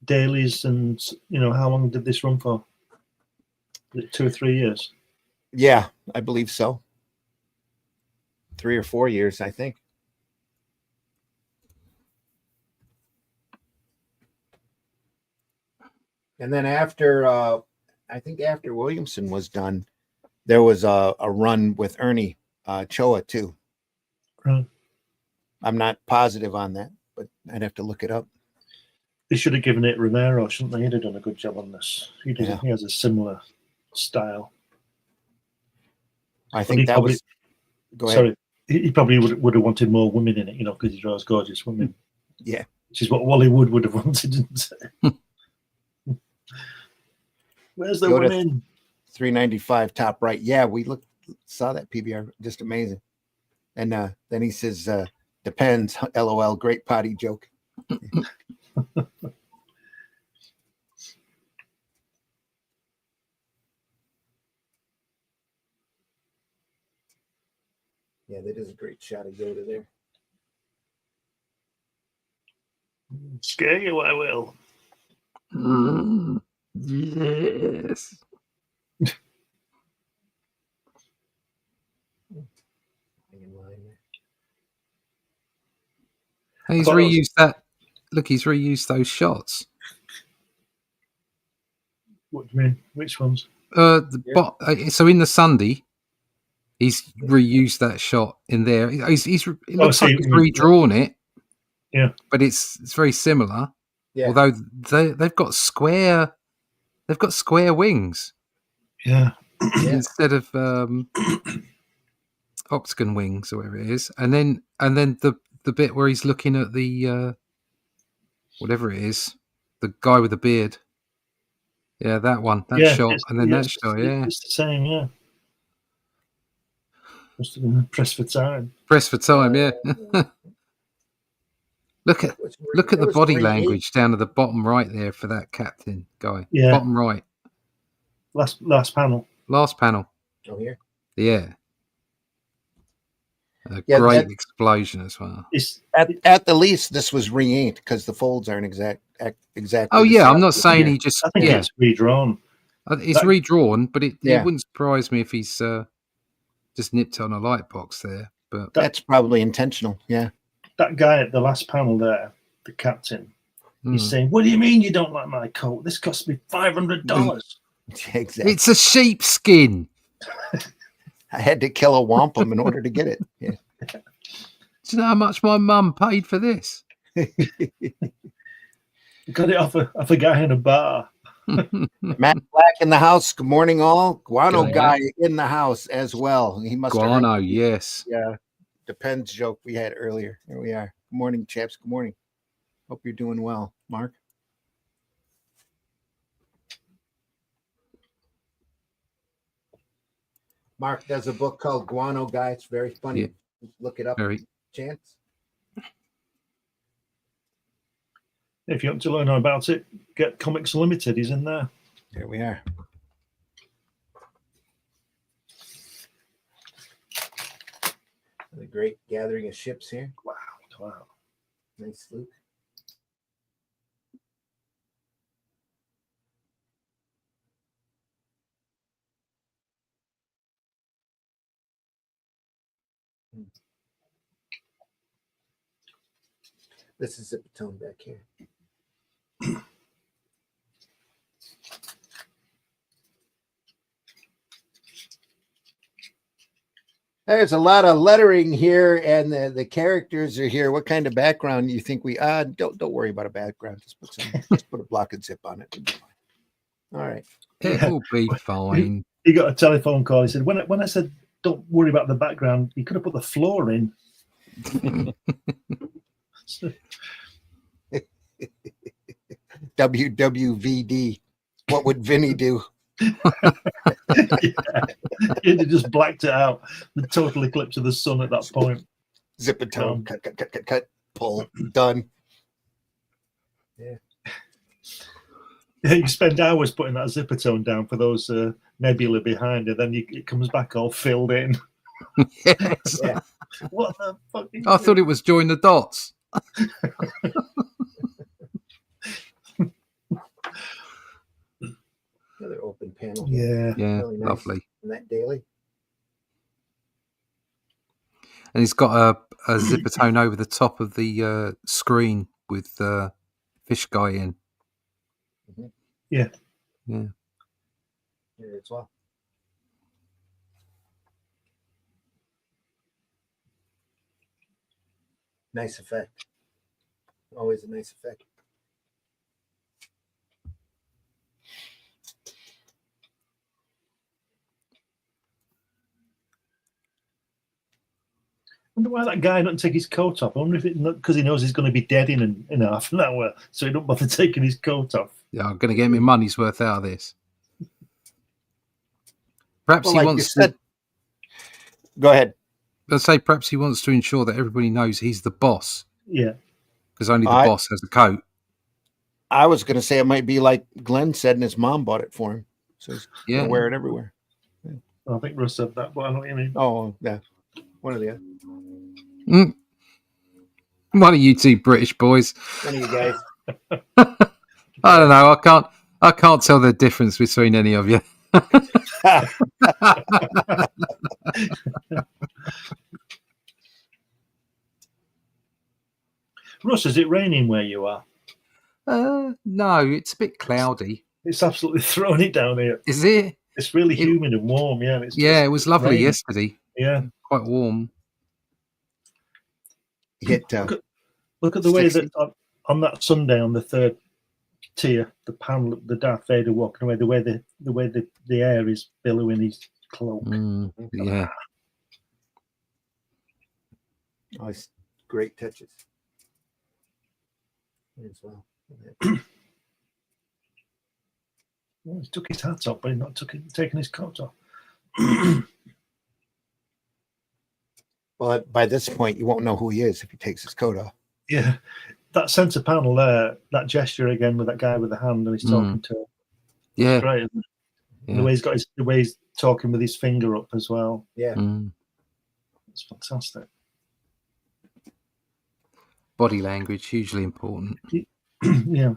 dailies and, how long did this run for? Was it 2 or 3 years? Yeah, I believe so. 3 or 4 years, I think. And then after, I think after Williamson was done, there was a run with Ernie Choa too. Right. I'm not positive on that, but I'd have to look it up. They should have given it Romero, shouldn't they? He'd have done a good job on this. He has a similar style. I think that was. Go ahead. Sorry, he probably would have wanted more women in it, because he draws gorgeous women. Yeah, which is what Wally Wood would have wanted, didn't it? Where's the women? 395 top right. Yeah, we saw that PBR. Just amazing. And then he says, depends. LOL. Great potty joke. Yeah, that is a great shot of Yoda there. Scare you, I will. Yes. He's reused that. Look, he's reused those shots. What do you mean? Which ones? So in the Sunday, he's reused that shot in there. It looks like he's redrawn it. Yeah, but it's very similar. Yeah. Although they've got square wings. Yeah. Instead of octagon wings or whatever it is, and then the bit where he's looking at the whatever it is, the guy with the beard. Yeah, that one, shot, and then that shot. Yeah, it's the same. Yeah, must have been pressed for time. Pressed for time. Yeah. Look at the body language down at the bottom right there for that captain guy. Yeah, bottom right. Last panel. Oh, here. Yeah. Great explosion as well. At the least, this was re-inked because the folds aren't exactly. Oh yeah, I'm not saying he just. I think it's redrawn. It's redrawn, but it wouldn't surprise me if he's just nipped on a light box there. But that's probably intentional. Yeah. That guy at the last panel there, the captain. He's saying, "What do you mean you don't like my coat? This cost me $500." Exactly. It's a sheepskin. I had to kill a wampum in order to get it. Yeah. Do you know how much my mum paid for this? Got it off a guy in a bar. Matt Black in the house. Good morning, all. Guano Good guy in the house as well. He must have Guano, heard yes. the Depends joke we had earlier. Here we are. Good morning, chaps. Good morning. Hope you're doing well, Mark. Mark does a book called Guano Guy. It's very funny. Yeah. Look it up. Very. Chance. If you want to learn about it, get Comics Unlimited. He's in there. There we are. The great gathering of ships here. Wow. Nice Luke. This is Zipatone back here. There's a lot of lettering here, and the characters are here. What kind of background you think we? Don't worry about a background. Just put a block of zip on it. It'll be fine. All right. It will be fine. He got a telephone call. He said, "When I said don't worry about the background, you could have put the floor in." WWVD. What would Vinny do? He just blacked it out. The total eclipse of the sun at that point. Zipatone. Cut. Pull. Done. Yeah. Yeah, you spend hours putting that zippertone down for those nebula behind, and then it comes back all filled in. Yes. Yeah. What the fuck? I thought it was join the dots. Another open panel. Yeah. Yeah, Really nice. lovely. And that daily. And he's got a zipper tone over the top of the screen with fish guy in. Mm-hmm. Yeah. Yeah. Here as well. Nice effect. Always a nice effect. I wonder why that guy doesn't take his coat off. I wonder if it's not because he knows he's going to be dead in half an hour, so he don't bother taking his coat off. Yeah, I'm going to get my money's worth out of this. Perhaps he wants to. Go ahead. Let's say perhaps he wants to ensure that everybody knows he's the boss. Yeah. Because only the boss has a coat. I was going to say it might be like Glenn said, and his mom bought it for him. So he's going to wear it everywhere. Yeah. I think Russ said that, but I know what you mean. Oh, yeah. One of the other. One of you two British boys. One of you guys. I don't know. I can't tell the difference between any of you. Russ, is it raining where you are? No, it's a bit cloudy. It's absolutely throwing it down here. Is it? It's really humid and warm, yeah. It was lovely raining yesterday. Yeah. Quite warm. Look at the 60. Way that on that Sunday on the third tier, the panel, the Darth Vader walking away, the way the air is billowing his cloak. Yeah. Nice, great touches. As well. Well, he took his hat off, but he's not taking his coat off. Well, by this point, you won't know who he is if he takes his coat off. Yeah, that centre panel there, that gesture again with that guy with the hand and he's talking to him. Yeah, great. Isn't it? Yeah. The way he's talking with his finger up as well. Yeah, it's fantastic. Body language hugely important. Yeah.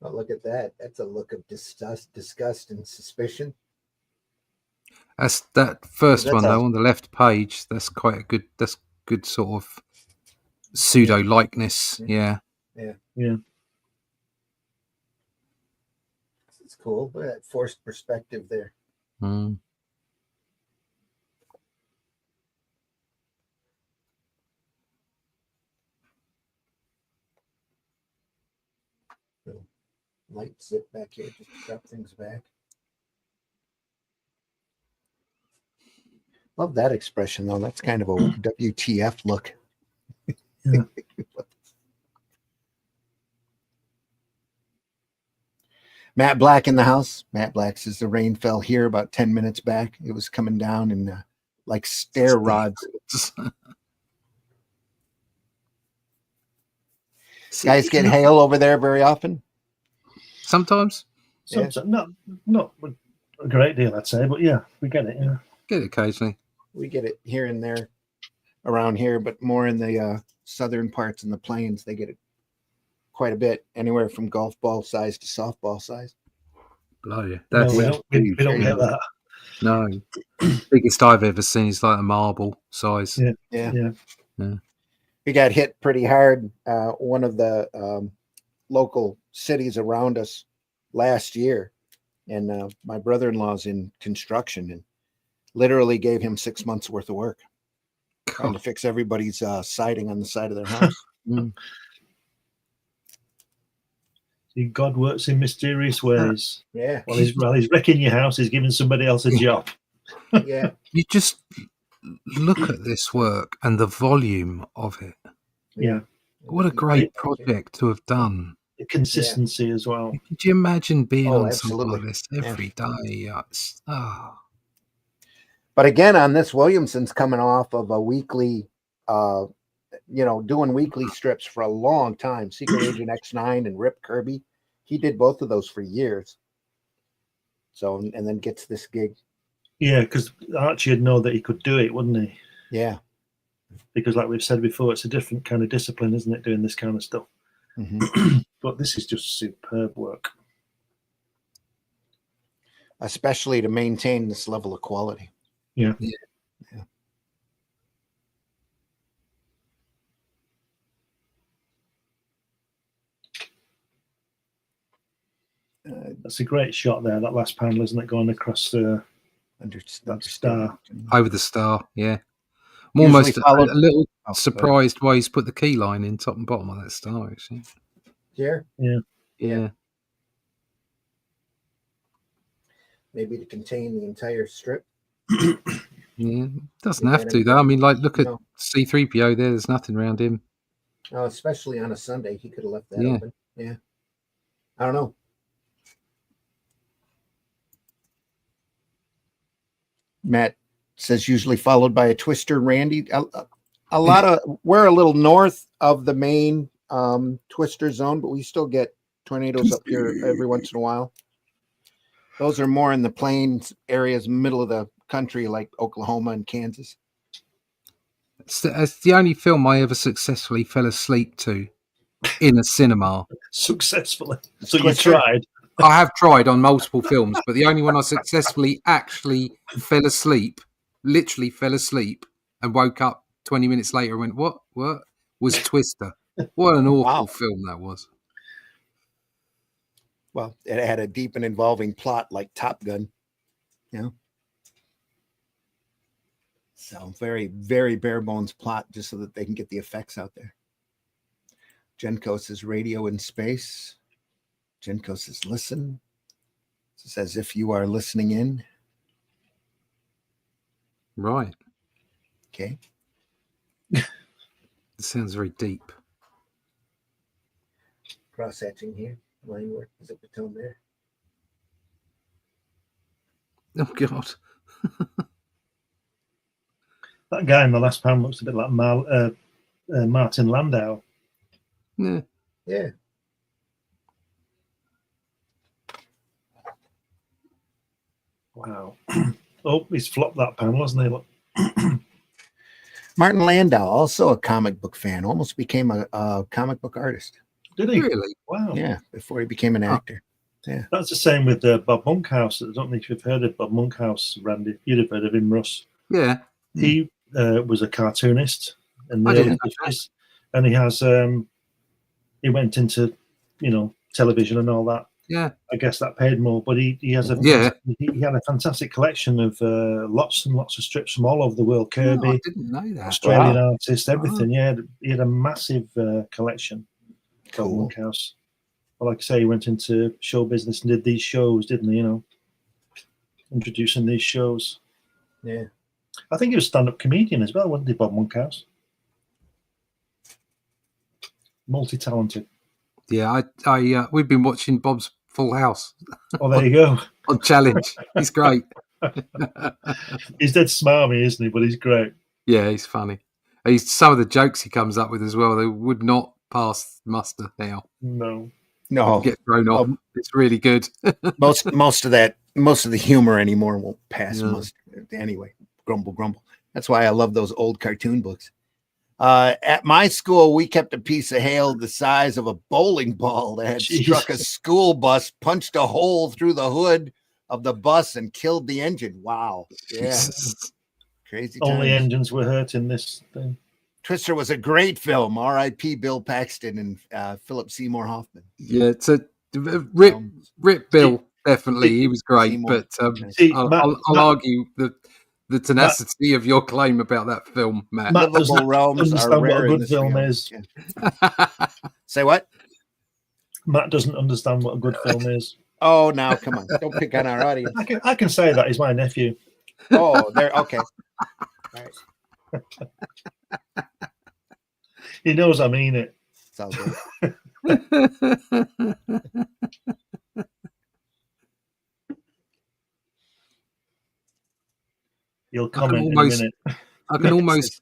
Oh, look at that. That's a look of disgust and suspicion. That's that first That's one a- though on the left page. That's quite a good. That's good sort of pseudo likeness. Yeah. Yeah. It's cool. Look at that forced perspective there. Mm. Light zip back here just to drop things back. Love that expression though. That's kind of a WTF look. Yeah. Matt Black in the house. Matt Black says the rain fell here about 10 minutes back. It was coming down in like stair rods. Guys get hail over there very often. Sometimes Sometimes, not a great deal, I'd say, but yeah, we get it. Yeah. get it occasionally. We get it here and there around here, but more in the southern parts in the plains. They get it quite a bit, anywhere from golf ball size to softball size. Bloody, No, that's we don't get that. no. Biggest I've ever seen is like a marble size. Yeah. We got hit pretty hard. One of the local cities around us last year, and my brother-in-law's in construction and literally gave him 6 months worth of work trying to fix everybody's siding on the side of their house. See, God works in mysterious ways. Yeah. While he's wrecking your house, he's giving somebody else a job. Yeah. You just look at this work and the volume of it. Yeah. What a great project to have done. The consistency as well. Could you imagine being on something absolutely. like this every day? But again, on this, Williamson's coming off of a weekly, doing weekly strips for a long time. Secret Agent X9 and Rip Kirby. He did both of those for years. So, and then gets this gig. Yeah, because Archie would know that he could do it, wouldn't he? Yeah. Because like we've said before, it's a different kind of discipline, isn't it, doing this kind of stuff? Mm-hmm. But this is just superb work. Especially to maintain this level of quality. Yeah. That's a great shot there, that last panel, isn't it, going across that star. Over the star, yeah. I'm Usually almost followed- a little Oh, surprised why he's put the key line in top and bottom of that star, actually. Here? Yeah. Maybe to contain the entire strip. Yeah. Doesn't have to, though. I mean, like, look at No. C-3PO there. There's nothing around him. Oh, especially on a Sunday. He could have left that Yeah. open. Yeah. I don't know. Matt says usually followed by a twister. Randy, a lot of, we're a little north of the main twister zone, but we still get tornadoes up here every once in a while. Those are more in the plains areas, middle of the country, like Oklahoma and Kansas. It's the only film I ever successfully fell asleep to in a cinema. Successfully. So you Twister. tried. I have tried on multiple films, but the only one I successfully actually fell asleep, literally fell asleep, and woke up 20 minutes later and went, what? Was Twister. What an awful film that was. Well, it had a deep and involving plot like Top Gun. So very, very bare bones plot just so that they can get the effects out there. Genko says radio in space. Genko says listen. It's as if you are listening in. Right. Okay. It sounds very deep. Cross hatching here. Line work. Is it the tone there? Oh, God. That guy in the last panel looks a bit like Martin Landau. Yeah. Yeah. Wow. Oh, he's flopped that panel, hasn't he? Look. Martin Landau, also a comic book fan, almost became a comic book artist. Did he? Really? Wow. Yeah, before he became an actor. That's the same with Bob Monkhouse. I don't know if you've heard of Bob Monkhouse, Randy. You'd have heard of him, Russ. Yeah. He was a cartoonist in the I early didn't know 50s, and he has he went into television and all that. Yeah. I guess that paid more, but he has a Yeah. he had a fantastic collection of lots and lots of strips from all over the world. Oh, I Kirby, didn't know that. Australian Wow. artists, everything. Yeah, he had a massive collection. Bob Cool. Monkhouse. But like I say, he went into show business and did these shows, didn't he? Introducing these shows. Yeah. I think he was a stand-up comedian as well, wasn't he, Bob Monkhouse? Multi-talented. Yeah, I we've been watching Bob's Full House Oh, there you go. on Challenge. He's great. He's dead smarmy, isn't he? But he's great. Yeah, he's funny. Some of the jokes he comes up with as well, they would not pass muster now. No. No, Get thrown off. It's really good. most of the humor anymore won't pass Yeah. muster. Anyway, grumble. That's why I love those old cartoon books. At my school, we kept a piece of hail the size of a bowling ball that had struck a school bus, punched a hole through the hood of the bus, and killed the engine. Wow. Yeah. Jesus. Crazy Only times. engines were hurt in this thing. Twister was a great film. R.I.P. Bill Paxton and Philip Seymour Hoffman. Yeah, it's a rip Bill, definitely. He was great, Seymour. but See, I'll Matt- argue the tenacity of your claim about that film, Matt. Matt Livable doesn't realms are understand what rare a in good this film realm. is. Yeah. Say what? Matt doesn't understand what a good film is. Oh, now come on! Don't pick on our audience. I can say that. He's my nephew. Oh, there. Okay. All right. He knows I mean it. Sounds good. He'll comment in a minute. I can almost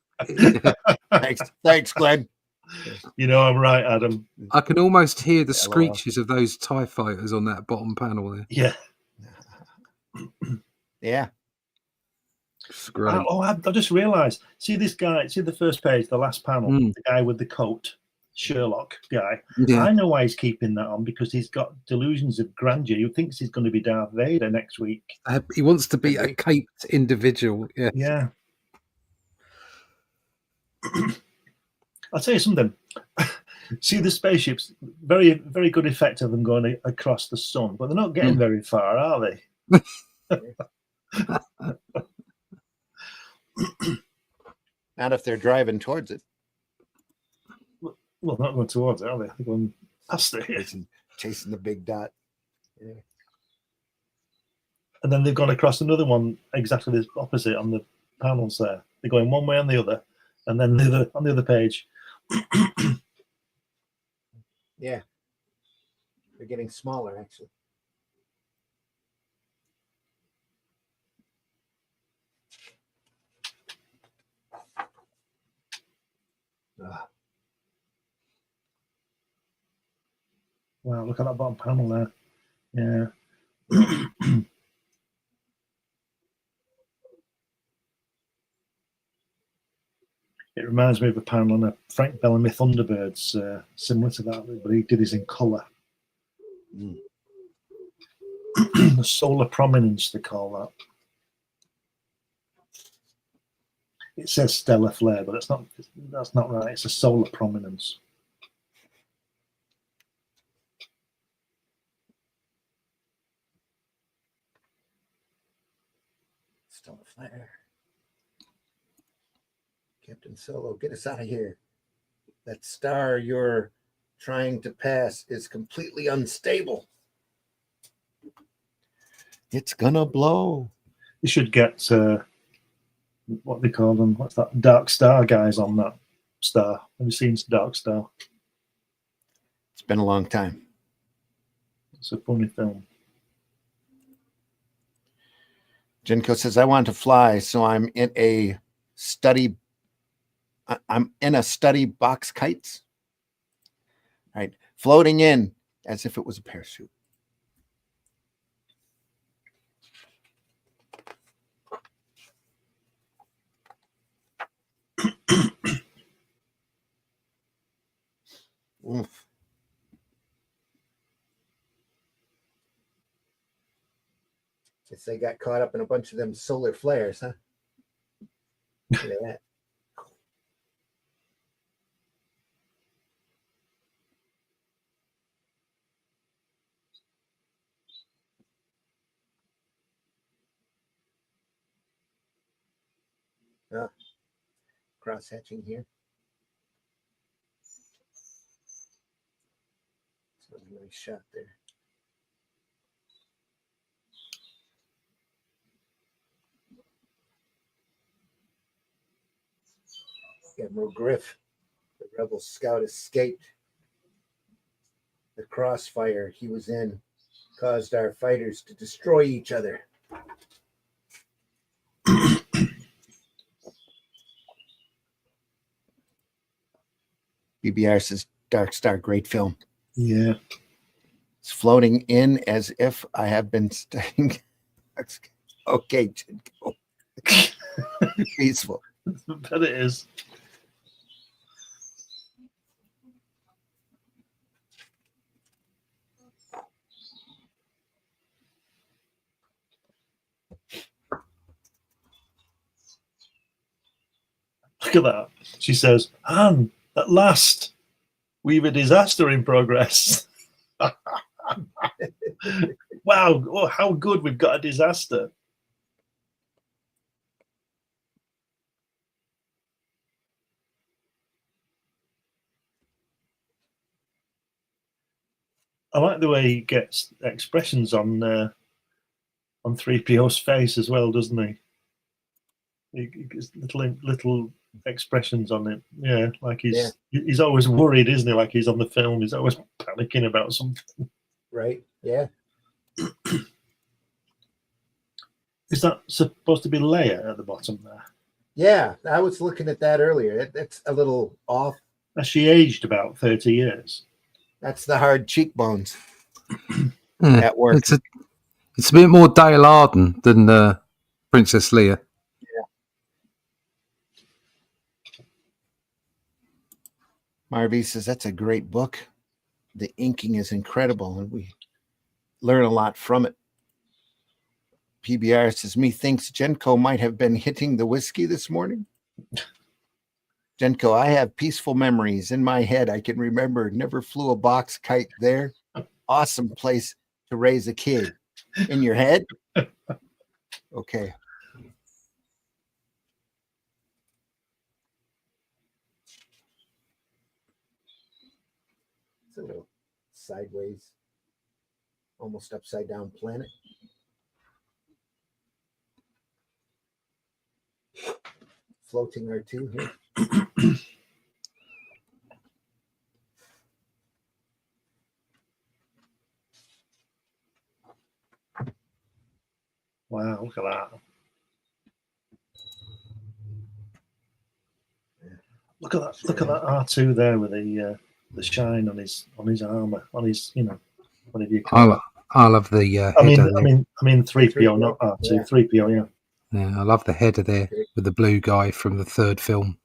Thanks, Glenn. You know I'm right, Adam. I can almost hear the LOL. screeches of those TIE fighters on that bottom panel there. Yeah. Yeah. It's great. I just realised. See this guy. See the first page, the last panel. Mm. The guy with the coat, Sherlock guy. Yeah. I know why he's keeping that on, because he's got delusions of grandeur. He thinks he's going to be Darth Vader next week. He wants to be a caped individual. Yeah. Yeah. I'll tell you something. See the spaceships, very, very good effect of them going across the sun, but they're not getting very far, are they? Not if they're driving towards it. Well, not going towards it, are they? They're going past it. Chasing the big dot. Yeah. And then they've gone across another one exactly the opposite on the panels there. They're going one way on the other, and then on the other page. Yeah. They're getting smaller, actually. Wow, look at that bottom panel there. Yeah. It reminds me of a panel on a Frank Bellamy Thunderbirds, similar to that, but he did his in colour. The solar prominence, they call that. It says stellar flare, but that's not right. It's a solar prominence. Stellar flare. Captain Solo, get us out of here. That star you're trying to pass is completely unstable. It's gonna blow. You should get what they call them. What's that? Dark Star guys on that star. Have you seen Dark Star? It's been a long time. It's a funny film. Jenko says, I want to fly, so I'm in a study box kites. Right. Floating in as if it was a parachute. Oof. Guess they got caught up in a bunch of them solar flares, huh? Look at that. Oh, cross hatching here. It's a nice shot there. Admiral Griff, the rebel scout, escaped the crossfire he was in, caused our fighters to destroy each other. BBR says Dark Star, great film. Yeah. It's floating in as if I have been studying. Okay, Jenko. Peaceful. I bet it is. Look at that. She says, "Han, at last, we've a disaster in progress." Wow, oh, how good, we've got a disaster. I like the way he gets expressions on 3PO's face as well, doesn't he? He gets little expressions on it. Yeah, like he's always worried, isn't he? Like he's on the film, he's always panicking about something. Right, yeah. Is that supposed to be Leia at the bottom there? Yeah, I was looking at that earlier. It's a little off. Has she aged about 30 years? That's the hard cheekbones Yeah, at work. It's a bit more Dale Arden than Princess Leia. Yeah. Marvy says that's a great book. The inking is incredible, and we learn a lot from it. PBR says, methinks Jenko might have been hitting the whiskey this morning. Jenko, I have peaceful memories in my head. I can remember never flew a box kite there. Awesome place to raise a kid. In your head? Okay. It's a little sideways, almost upside down planet. Floating R2 here. Wow, look at that. Look at that! Look at that R2 there with the shine on his armor, on his what have you call it? I love the. I mean 3PO, not R2. Yeah. 3PO, yeah. Yeah, I love the header there with the blue guy from the third film.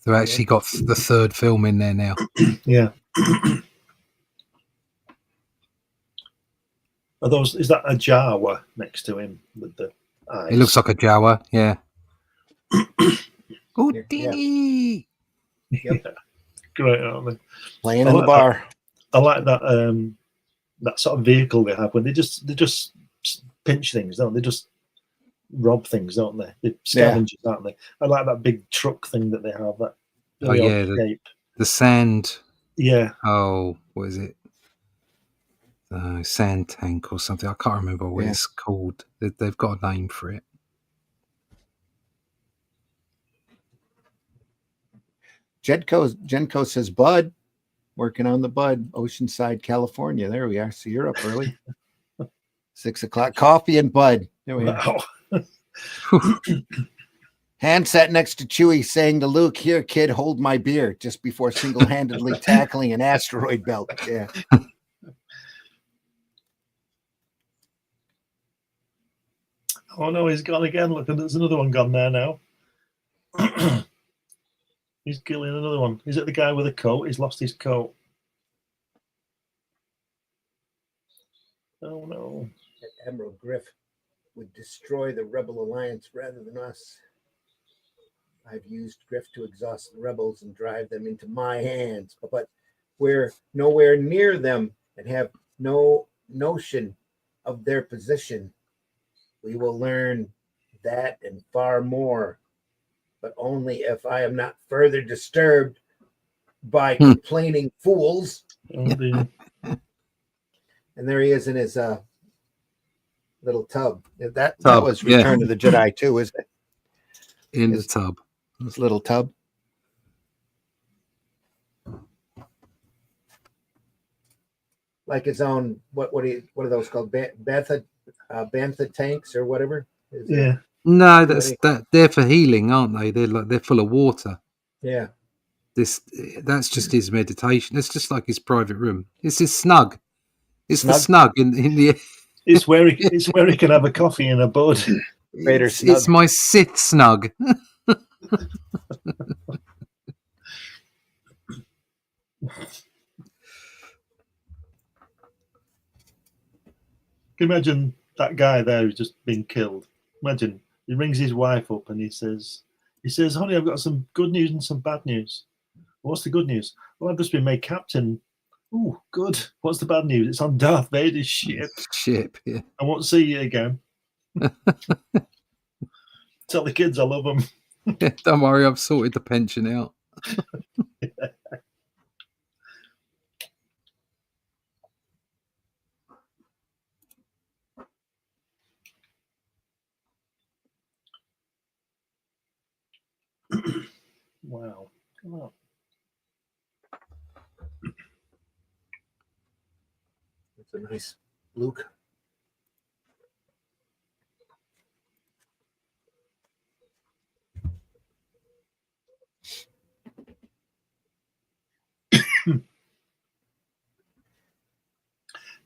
They've actually got the third film in there now. Yeah. Are those? Is that a Jawa next to him with the eyes? It looks like a Jawa, yeah. Houdini! Yep. Great, aren't they? Playing in the bar. I like that that sort of vehicle they have when they just pinch things, don't they? Just rob things, don't they? They're scavengers, aren't they? I like that big truck thing that they have. That the sand. Yeah. Oh, what is it? Sand tank or something. I can't remember what it's called. They've got a name for it. Genko says, Bud, working on the Bud, Oceanside, California. There we are. So you're up early. 6 o'clock. Coffee and Bud. There we are. Han sat next to Chewie saying to Luke, here, kid, hold my beer, just before single-handedly tackling an asteroid belt. Yeah. Oh, no, he's gone again. Look, there's another one gone there now. He's killing another one. Is it the guy with the coat? He's lost his coat. Oh, no. Admiral Griff. would destroy the Rebel Alliance rather than us. I've used Griff to exhaust the rebels and drive them into my hands, but we're nowhere near them and have no notion of their position. We will learn that and far more, but only if I am not further disturbed by complaining fools. Oh dear. And there he is in his little tub. That Tub, was yeah. Return of the Jedi too, isn't it? In the His- tub. This little tub. Like his own, what are those called? Bantha tanks or whatever. Yeah. No, they're for healing, aren't they? They're full of water. Yeah. That's just his meditation. It's just like his private room. It's his snug. It's the Snug? snug in the. It's where he can have a coffee in a bud. Vader It's snug. my Sith snug. Can you imagine that guy there who's just been killed? Imagine he rings his wife up and he says, "Honey, I've got some good news and some bad news." What's the good news? Well, I've just been made captain. Oh, good. What's the bad news? It's on Darth Vader's ship. Yeah. I won't see you again. Tell the kids I love them. Don't worry, I've sorted the pension out. Wow. Come on. That's a nice Luke.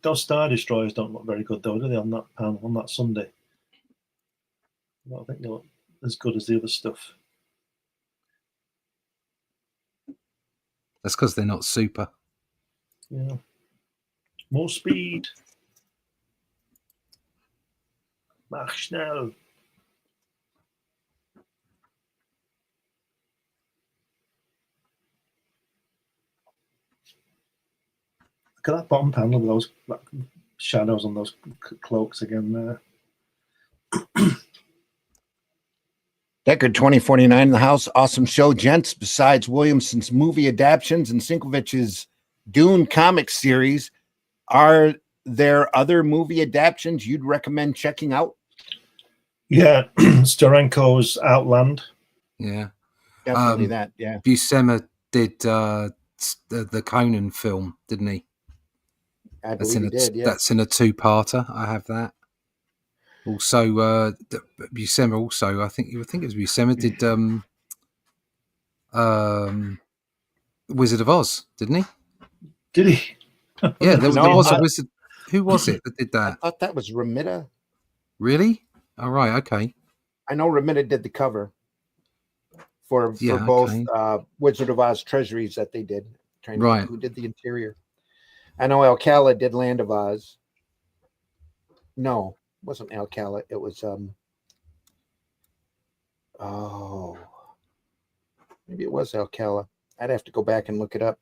Those Star Destroyers don't look very good, though, do they, on that panel, on that Sunday? I don't think they look as good as the other stuff. That's because they're not super. Yeah. More speed. Mach schnell. Look at that bottom panel with those shadows on those cloaks again there. Deckard 2049 in the house. Awesome show, gents. Besides Williamson's movie adaptations and Sinkovich's Dune comic series, are there other movie adaptations you'd recommend checking out? Yeah, Steranko's Outland. Yeah. Definitely that. Yeah. Buscema did the Conan film, didn't he? I believe he did. Yeah. That's in a two-parter. I have that. Also, Buscema also, I think it was Buscema did Wizard of Oz, didn't he? Did he? Yeah, there No, was a wizard. Who was it that did I that? thought that was Ramita. Really? All right, okay. I know Ramita did the cover for Yeah, both okay. Wizard of Oz treasuries that they did. Trying to Right. think who did the interior. I know Alcala did Land of Oz. No, it wasn't Alcala. It was maybe it was Alcala. I'd have to go back and look it up.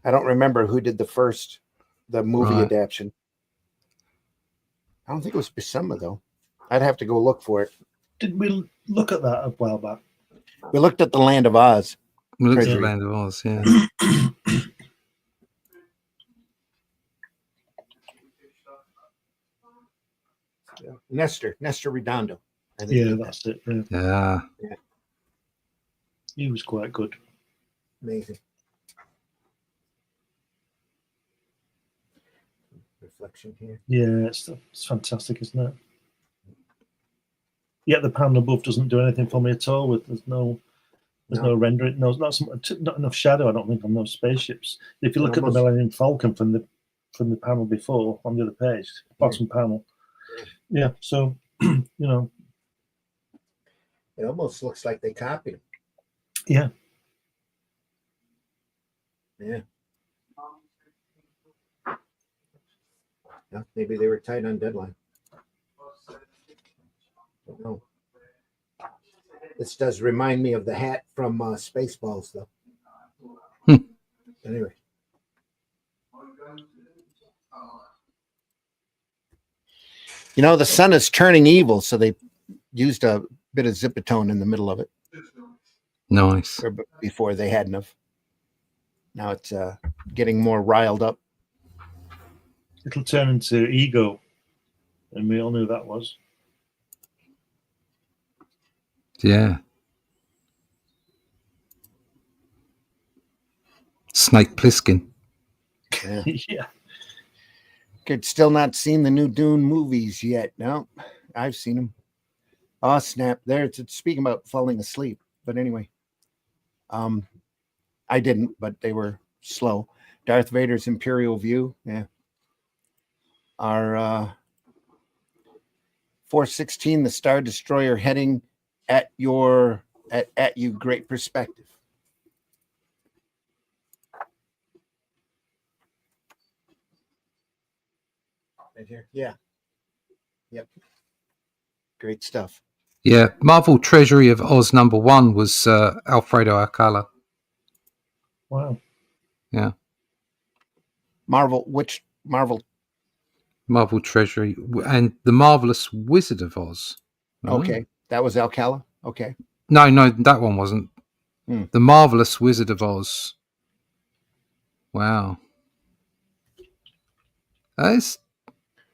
I don't remember who did the movie Right. adaptation. I don't think it was Buscema though. I'd have to go look for it. Did we look at that a while back? We looked at the Land of Oz. We looked at Treasury. Land of Oz, yeah. Nestor Redondo. I think Yeah, did that. that's it. Yeah. Yeah. He was quite good. Amazing. Reflection here. Yeah, it's fantastic, isn't it? Yet the panel above doesn't do anything for me at all. There's no rendering. No, not enough shadow. I don't think on those spaceships. If you look at the Millennium Falcon from the panel before on the other page, bottom panel. Yeah. So you know. It almost looks like they copied him. Yeah. Yeah. Yeah, maybe they were tight on deadline. No. This does remind me of the hat from Spaceballs, though. Anyway. You know, the sun is turning evil, so they used a bit of Zipatone in the middle of it. Nice. Or before they hadn't have. Now it's getting more riled up. It'll turn into ego, and we all knew that was. Yeah. Snake Plissken. Yeah. Yeah. Kid still not seen the new Dune movies yet. No, I've seen them. Oh, snap. There, it's speaking about falling asleep. But anyway, I didn't, but they were slow. Darth Vader's Imperial View. Yeah. Our 416, the Star Destroyer heading at you. Great perspective. Right here. Yeah. Yep. Great stuff. Yeah. Marvel Treasury of Oz #1 was Alfredo Alcala. Wow. Yeah. Which Marvel? Marvel Treasury and the Marvelous Wizard of Oz. Oh. Okay. That was Alcala. Okay. No, that one wasn't. The Marvelous Wizard of Oz. Wow.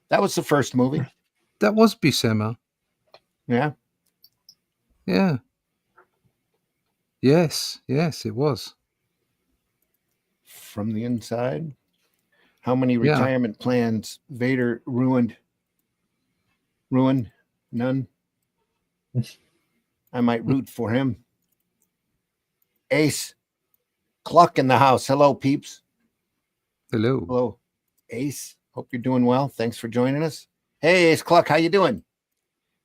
That was the first movie. That was Buscema. Yeah. Yeah. Yes, it was. From the inside. How many retirement plans Vader ruined? None. I might root for him. Ace Cluck in the house. Hello, peeps. Hello. Ace. Hope you're doing well. Thanks for joining us. Hey, Ace Cluck, how you doing?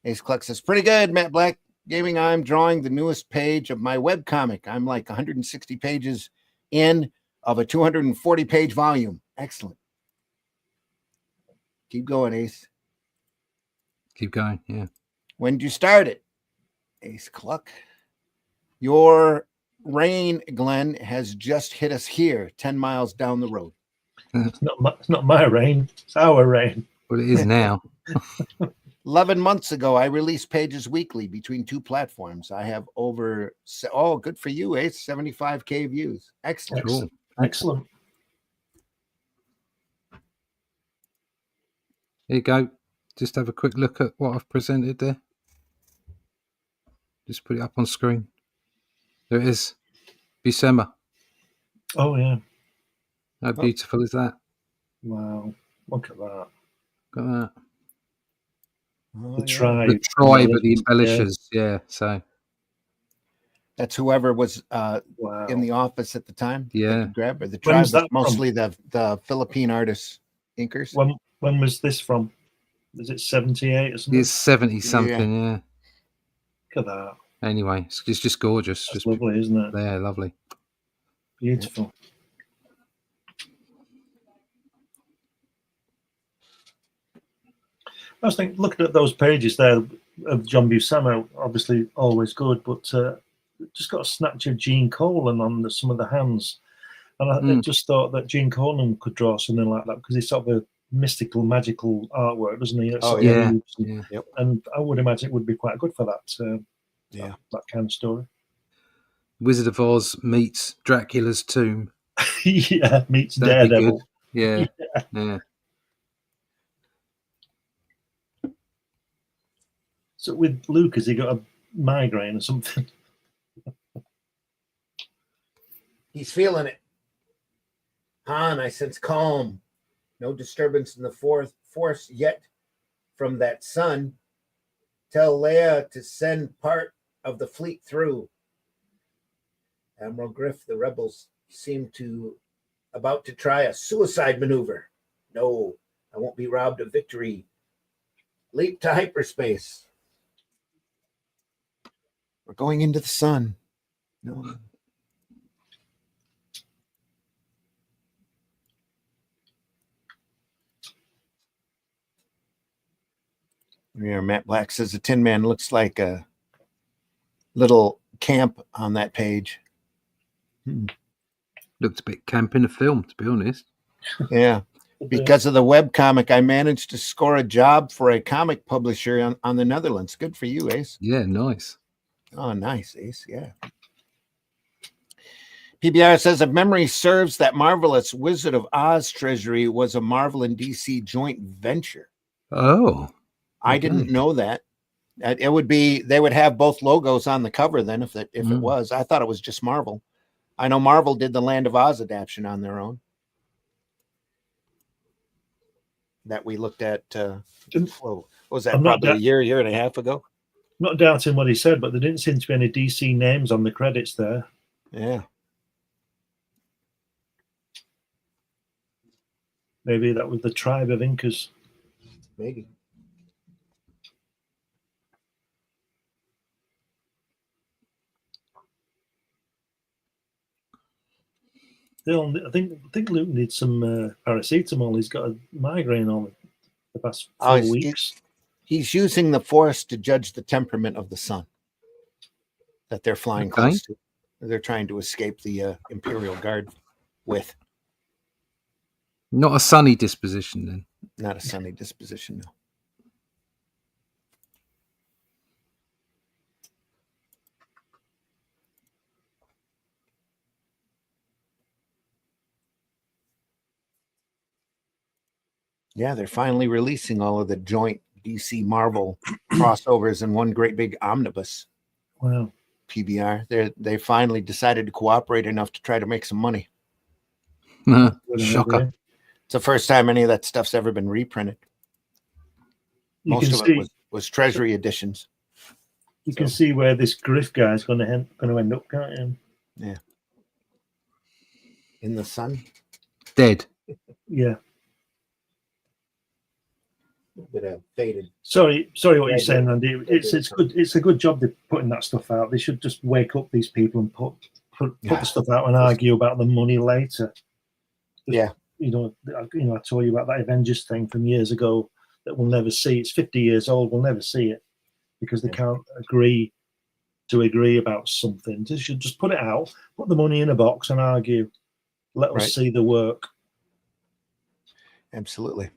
Ace Cluck says, pretty good, Matt Black Gaming. I'm drawing the newest page of my webcomic. I'm like 160 pages in of a 240-page volume. Excellent. Keep going, Ace. Keep going, yeah. When did you start it? Ace Cluck. Your rain, Glenn, has just hit us here, 10 miles down the road. It's not my rain. It's our rain. Well, it is now. 11 months ago, I released pages weekly between 2 platforms. I have over, good for you, Ace, 75K views. Excellent. Cool. Excellent. Here you go. Just have a quick look at what I've presented there. Just put it up on screen. There it is. Buscema. Oh, yeah. How beautiful is that? Wow. Look at that. Look at that. The tribe. The tribe of the embellishers. Yeah. So that's whoever was wow. in the office at the time. Yeah. Grab, or the tribe was mostly the Philippine artists, inkers. When was this from? Is it 78 or something? It's 70 something, yeah. Look at that. Anyway, it's just gorgeous. That's just lovely, isn't it? Yeah, lovely. Beautiful. I was thinking, looking at those pages there of John Buscema, obviously always good, but just got a snatch of Gene Colan on some of the hands. And I just thought that Gene Colan could draw something like that because he's sort of a mystical, magical artwork, doesn't he? Yep. And I would imagine it would be quite good for that. That kind of story. Wizard of Oz meets Dracula's tomb. Yeah, meets Daredevil. Yeah. So with Luke, has he got a migraine or something? He's feeling it. Han, I sense calm. No disturbance in the force yet from that sun. Tell Leia to send part of the fleet through. Admiral Griff, the rebels seem about to try a suicide maneuver. No, I won't be robbed of victory. Leap to hyperspace. We're going into the sun. No. Yeah, Matt Black says the Tin Man looks like a little camp on that page. Looked a bit camp in the film, to be honest. Yeah. Because of the webcomic, I managed to score a job for a comic publisher on the Netherlands. Good for you, Ace. Yeah, nice. Oh, nice, Ace. Yeah. PBR says, if memory serves, that marvelous Wizard of Oz treasury was a Marvel and DC joint venture. Oh. I didn't know that. It would be, they would have both logos on the cover then if it was. I thought it was just Marvel. I know Marvel did the Land of Oz adaptation on their own. That we looked at, what was that, probably a year and a half ago? Not doubting what he said, but there didn't seem to be any DC names on the credits there. Yeah. Maybe that was the tribe of Incas. Maybe. I think Luke needs some paracetamol. He's got a migraine on the past 4 weeks. He's using the Force to judge the temperament of the sun that they're flying close to. They're trying to escape the Imperial Guard with. Not a sunny disposition, then. Not a sunny disposition, no. Yeah, they're finally releasing all of the joint DC Marvel crossovers in one great big omnibus. Wow. PBR. They finally decided to cooperate enough to try to make some money. Shocker. It's the first time any of that stuff's ever been reprinted. Most of it was Treasury editions. You can see where this Griff guy is going to end up, can't you? Yeah. In the sun. Dead. Yeah. A bit of faded. Sorry, what you're saying, Andy. It's good. It's a good job they're putting that stuff out. They should just wake up these people and put the stuff out and argue about the money later. Yeah. I told you about that Avengers thing from years ago that we'll never see. It's 50 years old. We'll never see it because they can't agree about something. They should just put it out, put the money in a box and argue. Let us see the work. Absolutely.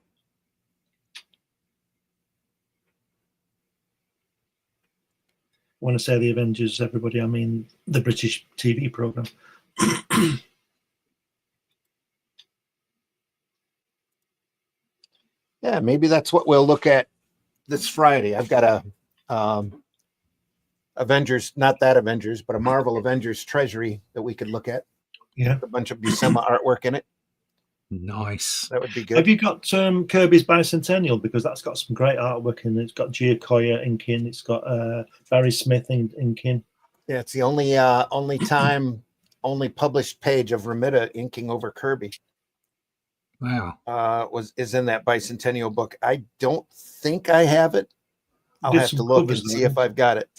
When I say the Avengers, everybody, I mean the British TV program. Yeah, maybe that's what we'll look at this Friday. I've got a Avengers, not that Avengers, but a Marvel Avengers treasury that we could look at. Yeah, a bunch of Buscema artwork in it. Nice. That would be good. Have you got Kirby's Bicentennial? Because that's got some great artwork in it. It's got Giacoya inking. It's got Barry Smith inking. Yeah, it's the only published page of Romita inking over Kirby. Wow. Is in that Bicentennial book. I don't think I have it. I'll have to look and see if I've got it.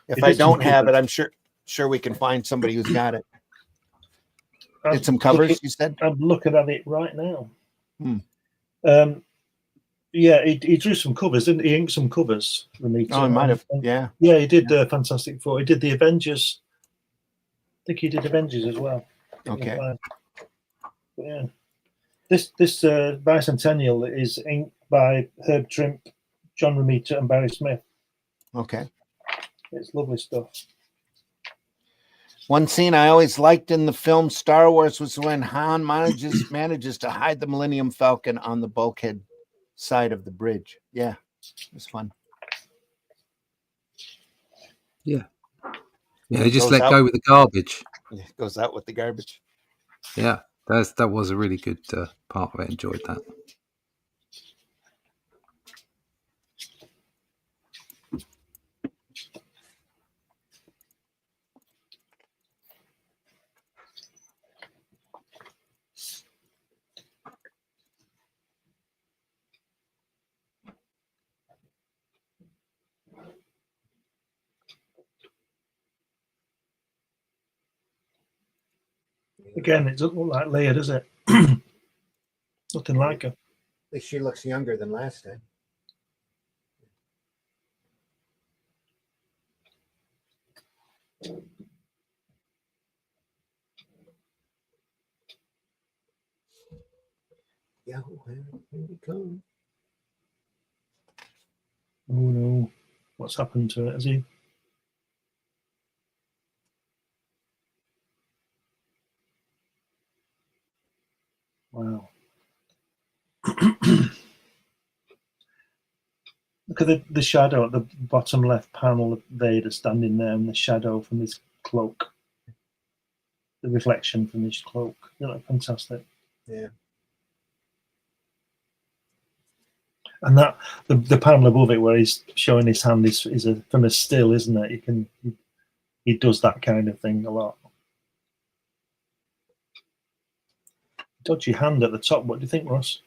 If I don't have it, I'm sure we can find somebody who's got it. Did some covers, you said? I'm looking at it right now. Yeah, he drew some covers, didn't he? He inked some covers. Oh, he might have. Yeah. Yeah, he did Fantastic Four. He did the Avengers. I think he did Avengers as well. Okay. But yeah. This Bicentennial is inked by Herb Trimp, John Romita, and Barry Smith. Okay. It's lovely stuff. One scene I always liked in the film Star Wars was when Han manages to hide the Millennium Falcon on the bulkhead side of the bridge. Yeah, it was fun. Yeah. Yeah, they just let go with the garbage. Yeah, goes out with the garbage. Yeah, that was a really good part of it. Enjoyed that. Again, it doesn't look like Leia, does it? Nothing like her. At least she looks younger than last time. here we come. Oh no, what's happened to it? Has he? Wow. Look at the shadow at the bottom left panel of Vader standing there, and the shadow from his cloak. The reflection from his cloak. You know, fantastic. Yeah. And that the panel above it where he's showing his hand is from a still, isn't it? He does that kind of thing a lot. Dodgy hand at the top. What do you think, Ross?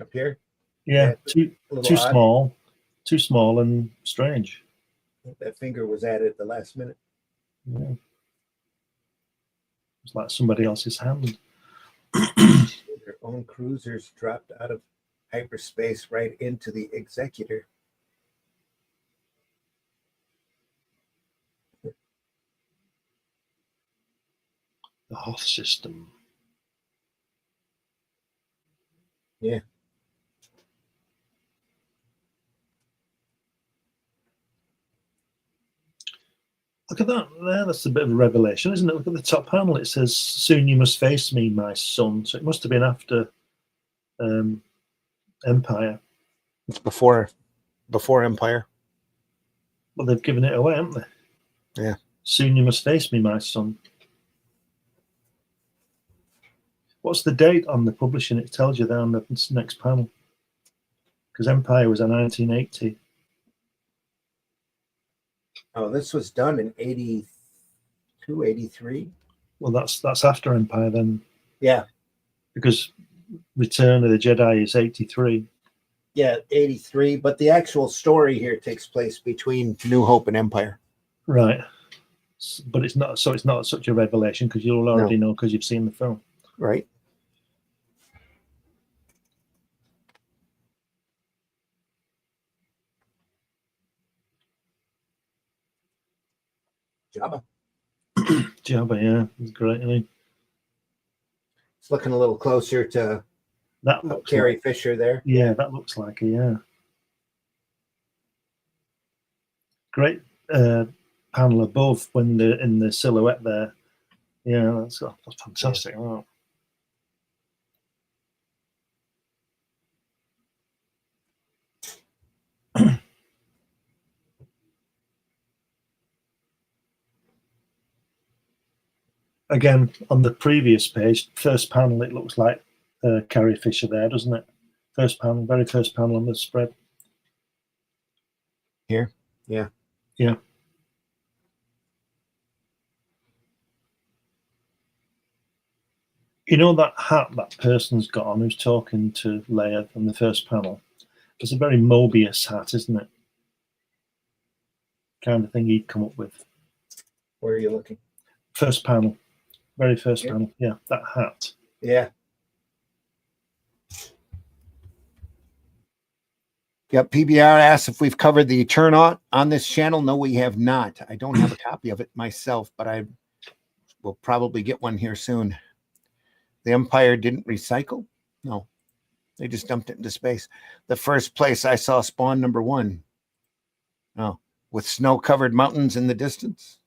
Up here? Yeah, Yeah, a little odd. too small and strange. That finger was added at the last minute. Yeah. It's like somebody else's hand. Their own cruisers dropped out of hyperspace right into the Executor. The Hoth system. Yeah. Look at that there. That's a bit of a revelation, isn't it? Look at the top panel. It says, "Soon you must face me, my son." So it must have been after Empire. It's before Empire. Well, they've given it away, haven't they? Yeah. Soon you must face me, my son. What's the date on the publishing? It tells you there on the next panel. Because Empire was in 1980. Oh, this was done in 82, 83. Well, that's after Empire then. Yeah. Because Return of the Jedi is 83. Yeah, 83. But the actual story here takes place between New Hope and Empire. Right. But it's not such a revelation because you'll already know because you've seen the film. Right. Jabba. Jabba, yeah. It's great, isn't he? It's looking a little closer to That looks Carrie like, Fisher there. yeah, that looks like it, yeah. Great panel above when they're in the silhouette there. Yeah, that's fantastic. Yeah. Wow. Again, on the previous page, first panel, it looks like Carrie Fisher there, doesn't it? First panel, very first panel on the spread. Here? Yeah. Yeah. You know that hat that person's got on who's talking to Leia from the first panel? It's a very Mobius hat, isn't it? Kind of thing he'd come up with. Where are you looking? First panel. Very first panel. Yeah, that hat. Yeah. Yep. PBR asks if we've covered the turnout on this channel. No, we have not. I don't have a copy of it myself, but I will probably get one here soon. The Empire didn't recycle? No. They just dumped it into space. The first place I saw Spawn #1. Oh, with snow-covered mountains in the distance.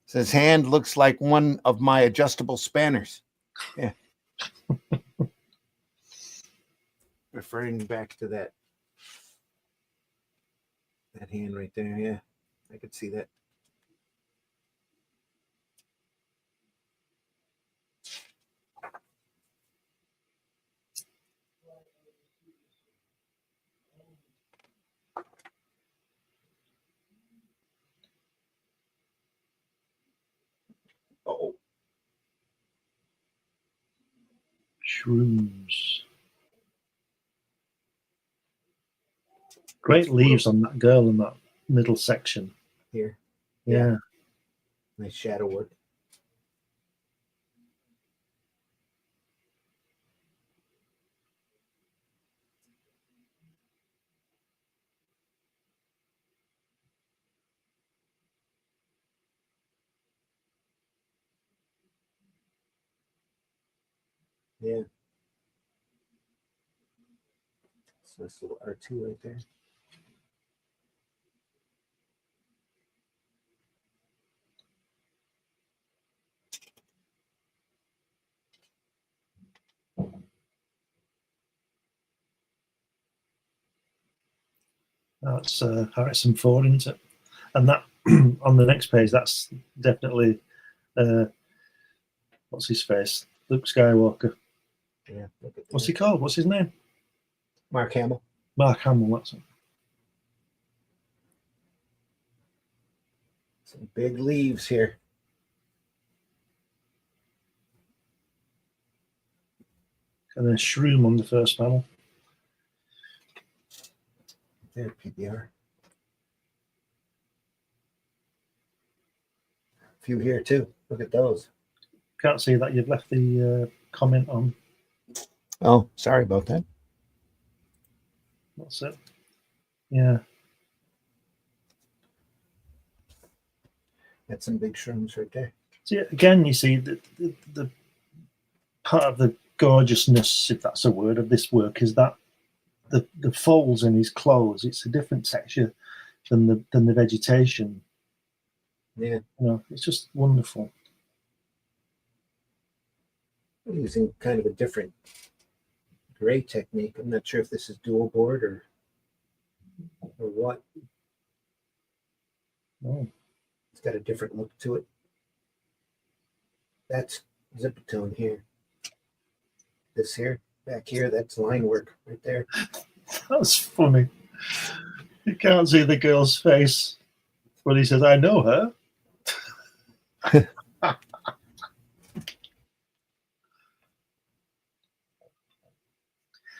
Says hand looks like one of my adjustable spanners. Yeah. Referring back to that hand right there. Yeah, I could see that. Oh, Shrooms. Great leaves on that girl in that middle section. here. Yeah. Nice shadow work. Yeah. So this little R2 right there. That's Harrison Ford, isn't it? And that on the next page, that's definitely what's his face? Luke Skywalker. Yeah. Look at What's that. he called? What's his name? Mark Hamill. Mark Hamill. That's it. Some big leaves here. And then Shroom on the first panel. There, PBR. A few here too. Look at those. Can't see that you've left the comment on. Oh, sorry about that. That's it. Yeah. That's some big shrooms right there. So again, you see the part of the gorgeousness, if that's a word, of this work is that the folds in his clothes. It's a different texture than the vegetation. Yeah. You know, it's just wonderful. I'm using kind of a different gray technique. I'm not sure if this is dual board or what. Oh. It's got a different look to it. That's zipatone here. This here, back here, that's line work right there. That's funny. You can't see the girl's face when he says, "I know her."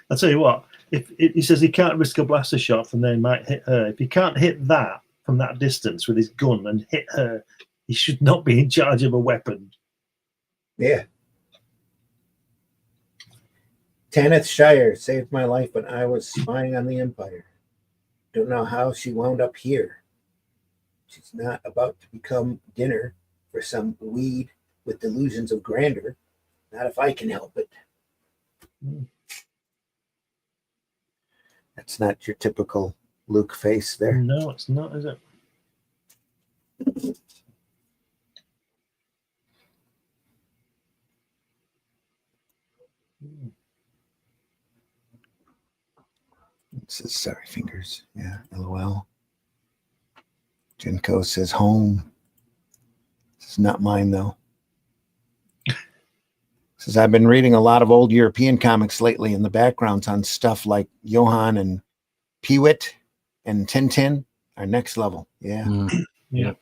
I'll tell you what, if he says he can't risk a blaster shot from there, he might hit her. If he can't hit that from that distance with his gun and hit her, he should not be in charge of a weapon. Yeah. Tanith Shire saved my life when I was spying on the Empire. Don't know how she wound up here. She's not about to become dinner for some weed with delusions of grandeur. Not if I can help it. That's not your typical Luke face there. No, it's not, is it? It says sorry fingers. Yeah, LOL. Jenko says home. This is not mine though. Says I've been reading a lot of old European comics lately, and the backgrounds on stuff like Johann and Peewit and Tintin are next level. Yeah. Yeah.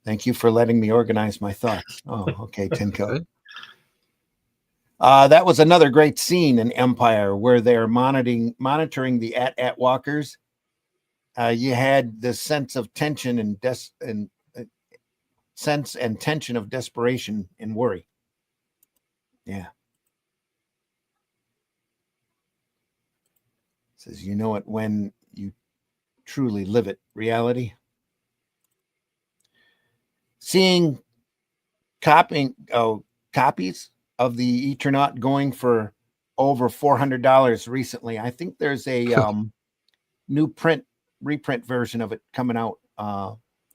Thank you for letting me organize my thoughts. Oh, okay, Tinko. Okay. That was another great scene in Empire where they're monitoring the at walkers. You had the sense of tension and sense and tension of desperation and worry. Yeah. Says you know it when you truly live it. Reality. Seeing copies of the Eternaut going for over $400 recently. I think there's a new reprint version of it coming out.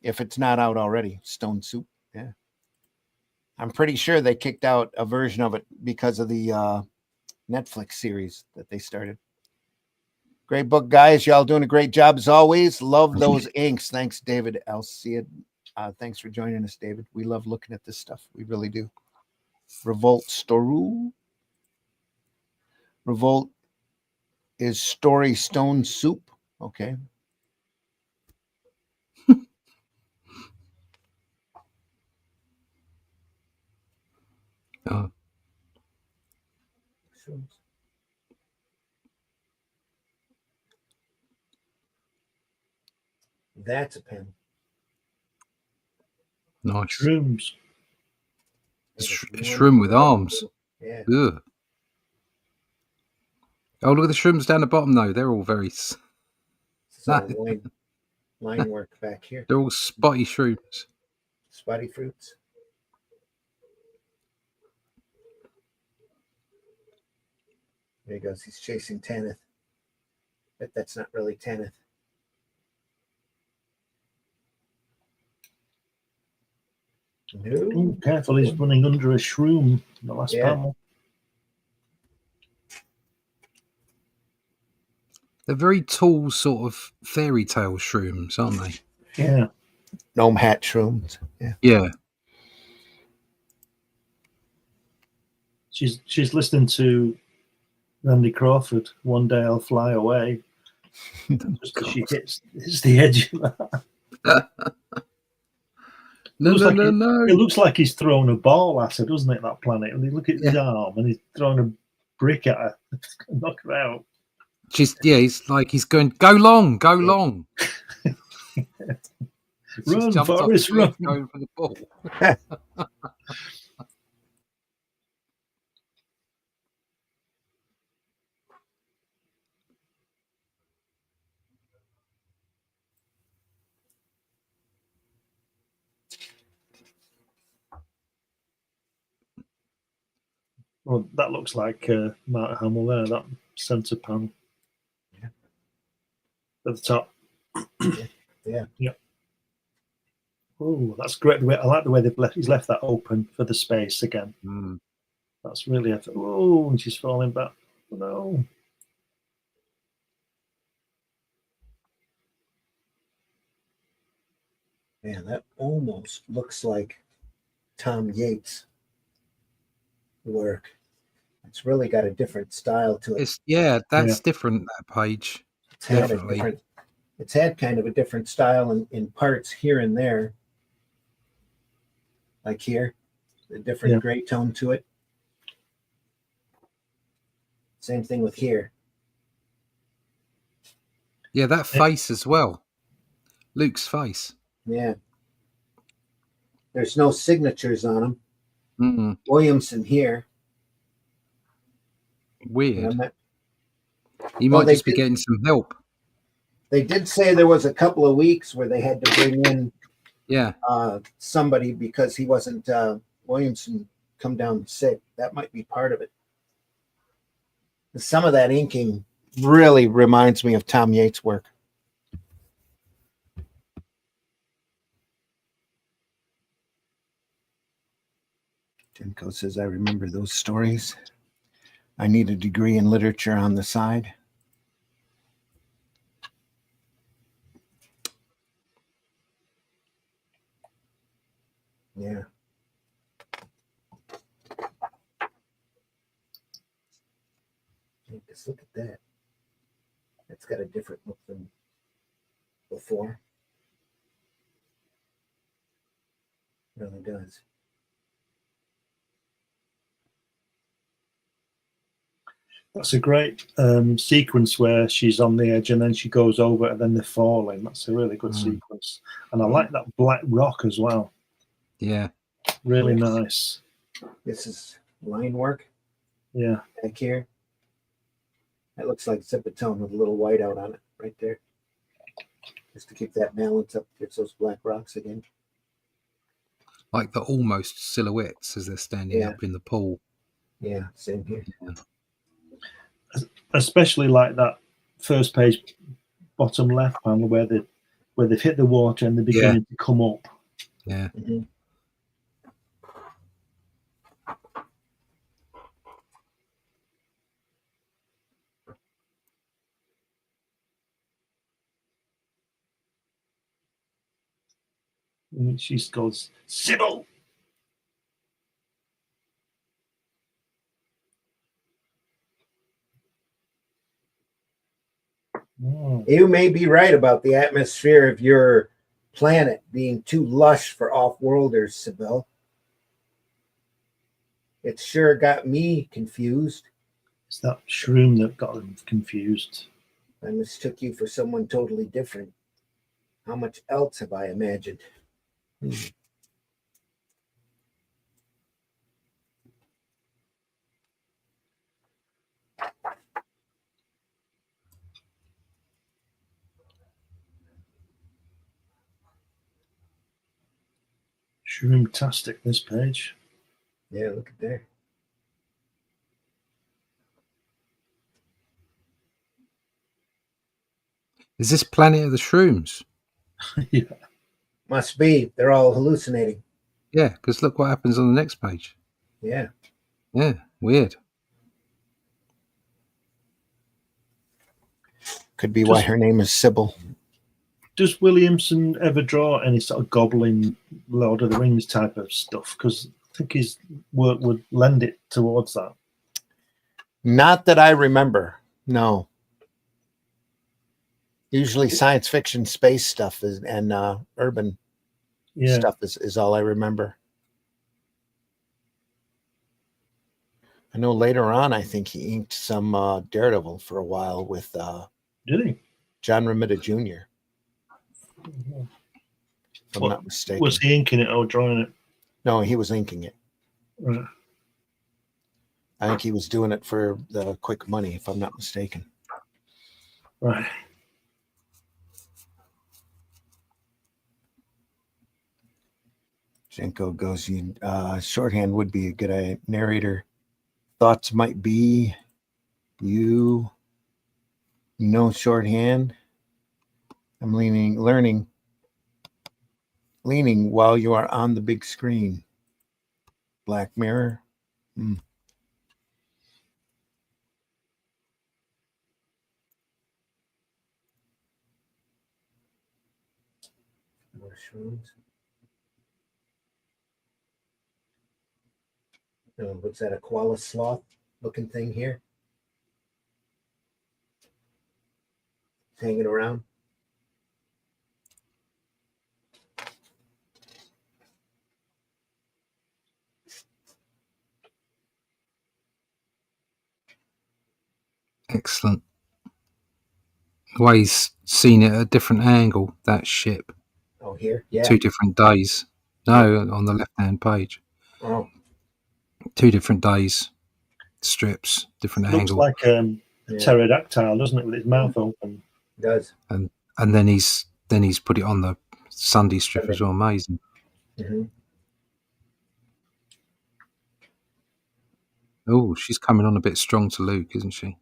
If it's not out already, Stone Soup. Yeah. I'm pretty sure they kicked out a version of it because of the Netflix series that they started. Great book, guys. Y'all doing a great job as always. Love those inks. Thanks, David Alcid. Thanks for joining us, David. We love looking at this stuff. We really do. Revolt Storu. Revolt is Story Stone Soup. Okay. Oh, That's a pen. nice. Shrooms. Shroom with arms. Yeah. Ugh. Oh, look at the shrooms down the bottom, though. They're all very... So line work back here. They're all spotty shrooms. Spotty fruits. There he goes. He's chasing Tanith. But that's not really Tanith. No. Ooh, careful, he's running under a shroom in the last panel. They're very tall, sort of fairy tale shrooms, aren't they? Yeah. Gnome hat shrooms. Yeah. Yeah. She's listening to Randy Crawford. One day I'll fly away. Just as she hits the edge of that. No. It looks like he's thrown a ball at her, doesn't it? That planet. And you look at his arm, and he's throwing a brick at her, knock her out. He's going, go long. Run, Forrest, run. Going for the ball. Well, that looks like Mark Hamill there, that centre panel. Yeah. At the top. Yeah. Oh, that's great. I like the way he's left that open for the space again. Mm. That's really oh, and she's falling back. Oh, no. Man, that almost looks like Tom Yates' work. It's really got a different style to it. That's different, that page. It's had kind of a different style in parts here and there. Like here, a different gray tone to it. Same thing with here. Yeah, that face as well. Luke's face. Yeah. There's no signatures on him. Mm. Williamson here. Weird. He might just be getting some help. They did say there was a couple of weeks where they had to bring in somebody because he wasn't Williamson come down sick. That might be part of it. Some of that inking really reminds me of Tom Yates' work. Timko says, I remember those stories. I need a degree in literature on the side. Yeah. Just look at that. It's got a different look than before. It really does. That's a great sequence where she's on the edge and then she goes over and then they're falling. That's a really good sequence. And I like that black rock as well. Yeah. Really nice. This is line work. Yeah. Back here. That looks like Zipatone with a little white out on it right there. Just to keep that balance up against those black rocks again. Like the almost silhouettes as they're standing up in the pool. Yeah, same here. Yeah. Especially like that first page bottom left panel where they've hit the water and they're beginning to come up. Yeah. Mm-hmm. And she goes, Sybil! Oh. You may be right about the atmosphere of your planet being too lush for off-worlders, Sybil. It sure got me confused. It's that shroom that got them confused. I mistook you for someone totally different. How much else have I imagined? Shroom-tastic, this page. Yeah, look at there. Is this Planet of the Shrooms? Yeah. Must be. They're all hallucinating. Yeah, because look what happens on the next page. Yeah. Yeah, weird. Could be why her name is Sybil. Does Williamson ever draw any sort of goblin Lord of the Rings type of stuff? Because I think his work would lend it towards that. Not that I remember. No. Usually science fiction, space stuff and urban stuff is all I remember. I know later on, I think he inked some Daredevil for a while with Did he? John Romita Jr. If I'm not mistaken. Was he inking it or drawing it? No, he was inking it. Right. I think he was doing it for the quick money, if I'm not mistaken. Right. Jenko goes, shorthand would be a good narrator. Thoughts might be you know shorthand. I'm leaning while you are on the big screen. Black Mirror. More shrooms. What's that? A koala sloth looking thing here? Hanging around. Excellent. The way he's seen it at a different angle, that ship. Oh, here? Yeah. 2 different days. No, on the left-hand page. Oh. 2 different days. Strips, different Looks angle. like a pterodactyl, doesn't it, with its mouth open? It does. And then he's put it on the Sunday strip as well. Amazing. Mm-hmm. Oh, she's coming on a bit strong to Luke, isn't she?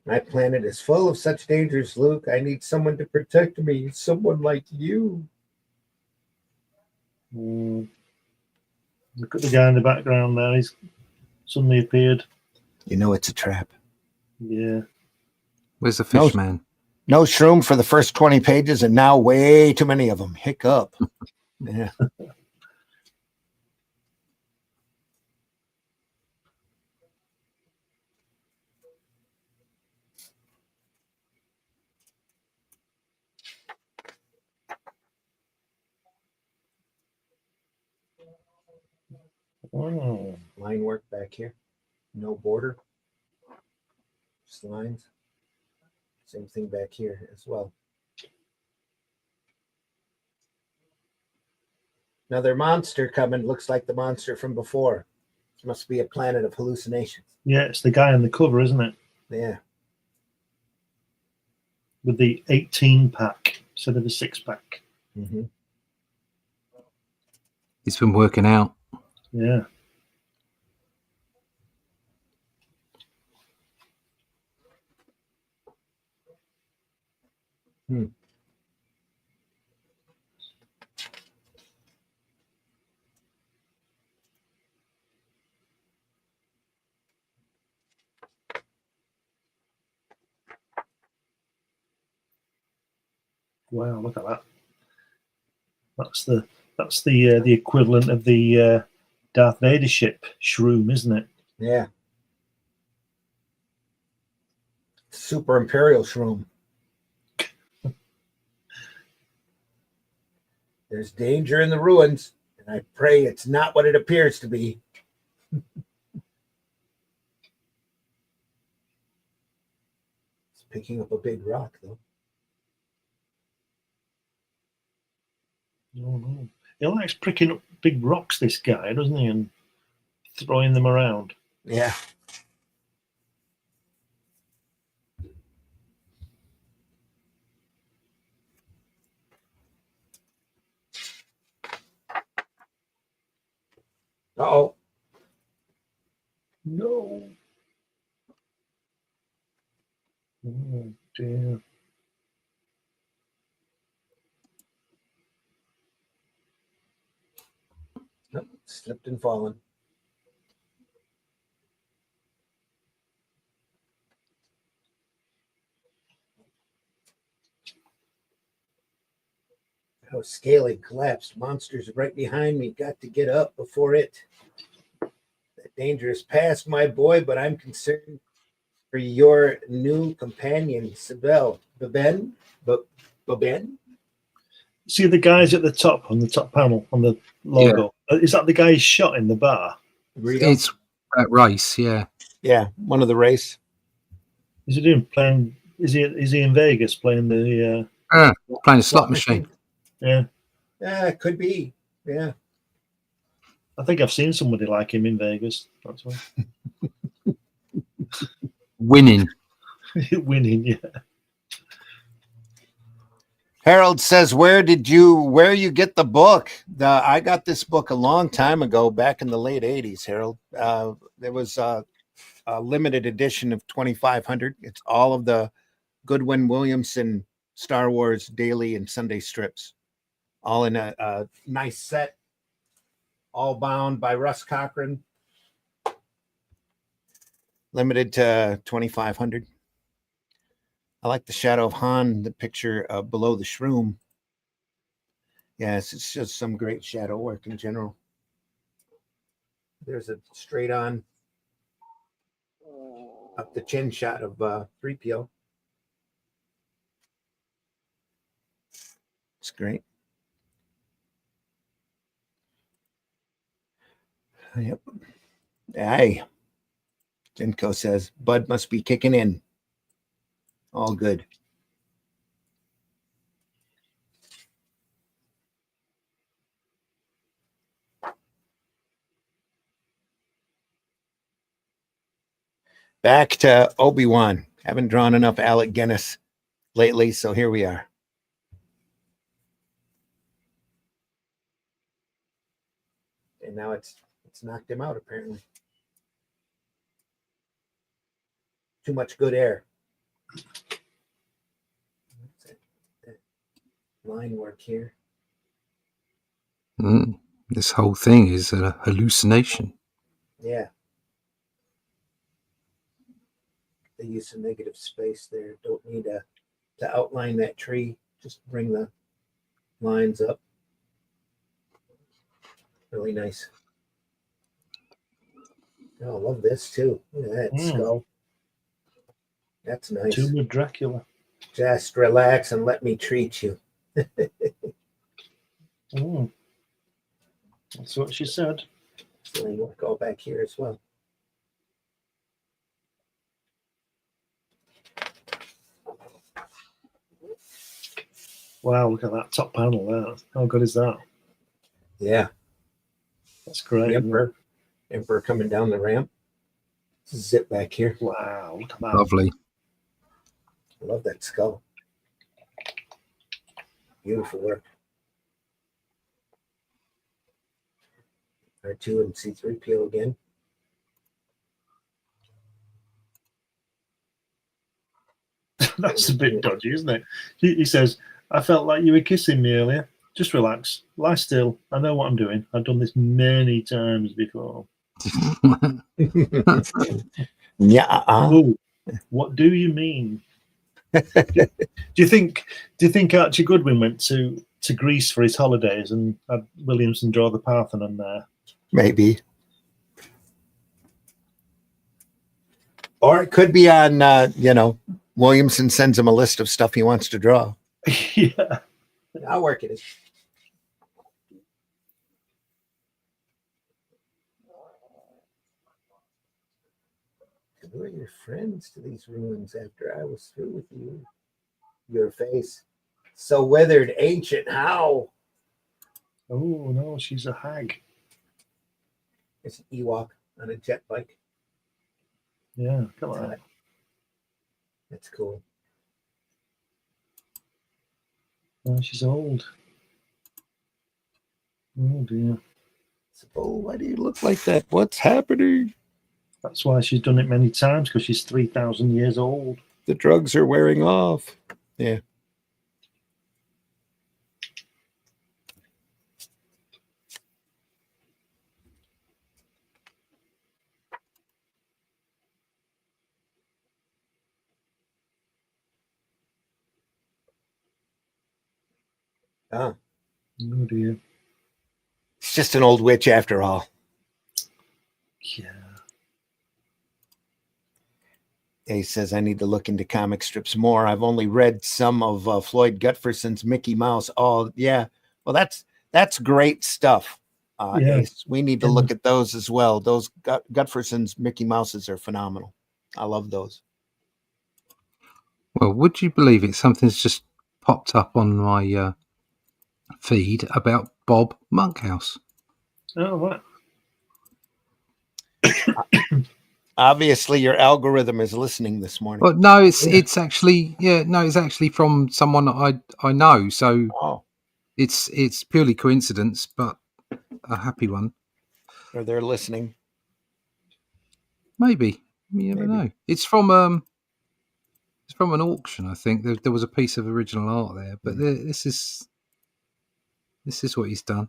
My planet is full of such dangers, Luke. I need someone to protect me. Someone like you. Look at the guy in the background there. He's suddenly appeared. You know it's a trap. Yeah. Where's the fish man? No shroom for the first 20 pages, and now way too many of them. Hiccup. Yeah. Oh. Line work back here. No border. Just lines. Same thing back here as well. Another monster coming. Looks like the monster from before. Must be a planet of hallucinations. Yeah, it's the guy on the cover, isn't it? Yeah. With the 18-pack instead of the 6-pack. Mm-hmm. He's been working out. Yeah. Wow, look at that. That's the equivalent of the Darth Vader ship shroom, isn't it? Yeah. Super Imperial shroom. There's danger in the ruins, and I pray it's not what it appears to be. It's picking up a big rock, though. Oh, no. He likes pricking up big rocks, this guy, doesn't he? And throwing them around. Yeah. Uh-oh. No. Oh, dear. Slipped and fallen. Oh, scaling collapsed. Monsters right behind me. Got to get up before it. That danger is past, my boy, but I'm concerned for your new companion, Sibel. Baben? Baben? See the guys at the top, on the top panel, on the logo? Is that the guy who shot in the bar? Rito? It's that race, yeah. Yeah, one of the race. Is he doing playing? Is he in Vegas playing the? Playing a slot machine. Yeah, Yeah, it could be. Yeah. I think I've seen somebody like him in Vegas. That's why. Winning. Winning, yeah. Harold says, where you get the book? I got this book a long time ago, back in the late 80s, Harold. There was a limited edition of 2,500. It's all of the Goodwin Williamson Star Wars daily and Sunday strips, all in a nice set, all bound by Russ Cochran. Limited to 2,500. I like the Shadow of Han, the picture below the shroom. Yes, it's just some great shadow work in general. There's a straight on up the chin shot of 3PO. It's great. Yep. Hey, Jenko says, Bud must be kicking in. All good. Back to Obi-Wan. Haven't drawn enough Alec Guinness lately, so here we are. And now it's knocked him out, apparently. Too much good air. Line work here. This whole thing is a hallucination. Yeah. The use of negative space there. Don't need to outline that tree. Just bring the lines up. Really nice. Oh, I love this too. Look at that skull. That's nice. Tomb of Dracula. Just relax and let me treat you. That's what she said. So we'll go back here as well. Wow, look at that top panel there. How good is that? Yeah. That's great. Emperor coming down the ramp. Zip back here. Wow, look at that. Lovely. I love that skull. Beautiful work. R2 and C3PO again. That's a bit dodgy, isn't it? He says, I felt like you were kissing me earlier. Just relax. Lie still. I know what I'm doing. I've done this many times before. Yeah. Oh, what do you mean? Do you think Archie Goodwin went to Greece for his holidays and had Williamson draw the Parthenon there? Maybe. Or it could be on, Williamson sends him a list of stuff he wants to draw. Yeah. I'll work it. Who are your friends to these ruins after I was through with you? Your face, so withered, ancient, how? Oh, no, she's a hag. It's an Ewok on a jet bike. Yeah, come on. That's cool. Oh, she's old. Oh, dear. Oh, why do you look like that? What's happening? That's why she's done it many times, because she's 3,000 years old. The drugs are wearing off. Yeah. Oh, Oh dear. it's just an old witch after all. Yeah. He says, I need to look into comic strips more. I've only read some of Floyd Gutferson's Mickey Mouse. Oh, yeah. Well, that's great stuff. Yeah. Ace. We need to look at those as well. Those Gutferson's Mickey Mouses are phenomenal. I love those. Well, would you believe it? Something's just popped up on my feed about Bob Monkhouse. Oh, what? Obviously, your algorithm is listening this morning. Well, no, it's actually it's actually from someone that I know. So it's purely coincidence, but a happy one. Or they're listening. Maybe you never know. It's from an auction. I think there was a piece of original art there, but this is what he's done.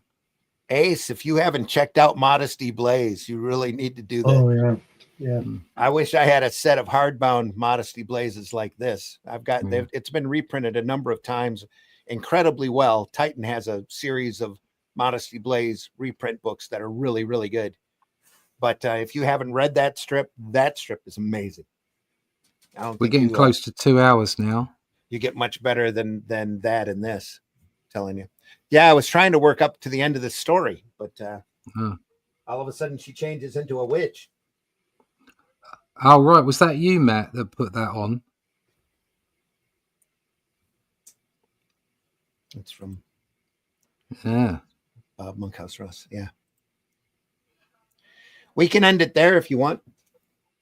Ace, if you haven't checked out Modesty Blaze, you really need to do that. Oh yeah. Yeah. I wish I had a set of hardbound Modesty Blazes like this. I've got it's been reprinted a number of times incredibly well. Titan has a series of Modesty Blaze reprint books that are really, really good. But if you haven't read that strip is amazing. We're getting close to 2 hours now. You get much better than that in this, I'm telling you. Yeah, I was trying to work up to the end of the story, but all of a sudden she changes into a witch. Oh, right. Was that you, Matt, that put that on? It's from Bob Monkhouse Ross. Yeah. We can end it there if you want.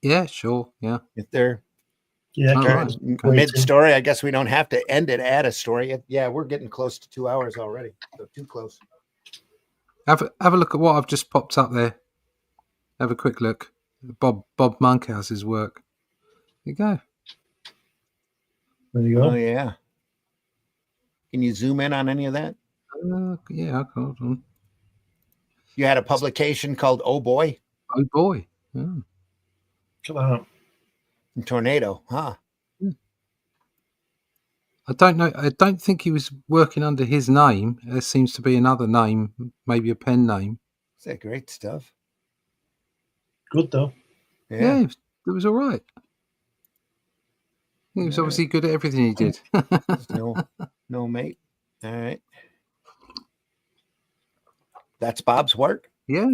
Yeah, sure. Yeah. If they're mid-story, I guess we don't have to end it at a story. Yeah, we're getting close to 2 hours already. So too close. Have a look at what I've just popped up there. Have a quick look. Bob Monkhouse's work. There you go. There you go. Oh yeah. Can you zoom in on any of that? Yeah, hold on. You had a publication called Oh Boy. Oh boy. Yeah. Check that out. Tornado, huh? I don't know. I don't think he was working under his name. There seems to be another name, maybe a pen name. Is that great stuff? Good though. Yeah, it was all right. He was obviously good at everything he did. no, mate. All right. That's Bob's work? Yeah.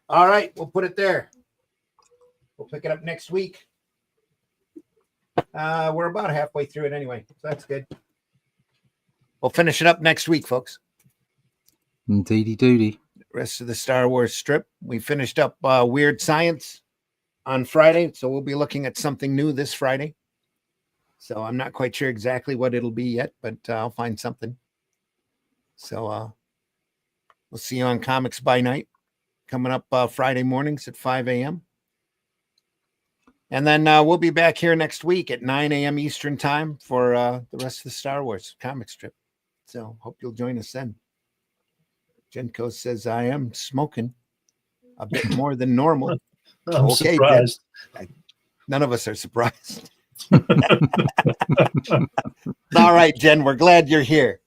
All right, we'll put it there. We'll pick it up next week. We're about halfway through it anyway, so that's good. We'll finish it up next week, folks. Indeedy doody. Rest of the Star Wars strip. We finished up Weird Science on Friday, so we'll be looking at something new this Friday. So I'm not quite sure exactly what it'll be yet, but I'll find something. So we'll see you on Comics by Night coming up Friday mornings at 5 a.m. And then we'll be back here next week at 9 a.m. Eastern time for the rest of the Star Wars comic strip. So hope you'll join us then. Jenko says, I am smoking a bit more than normal. I'm surprised. Jen. None of us are surprised. All right, Jen, we're glad you're here.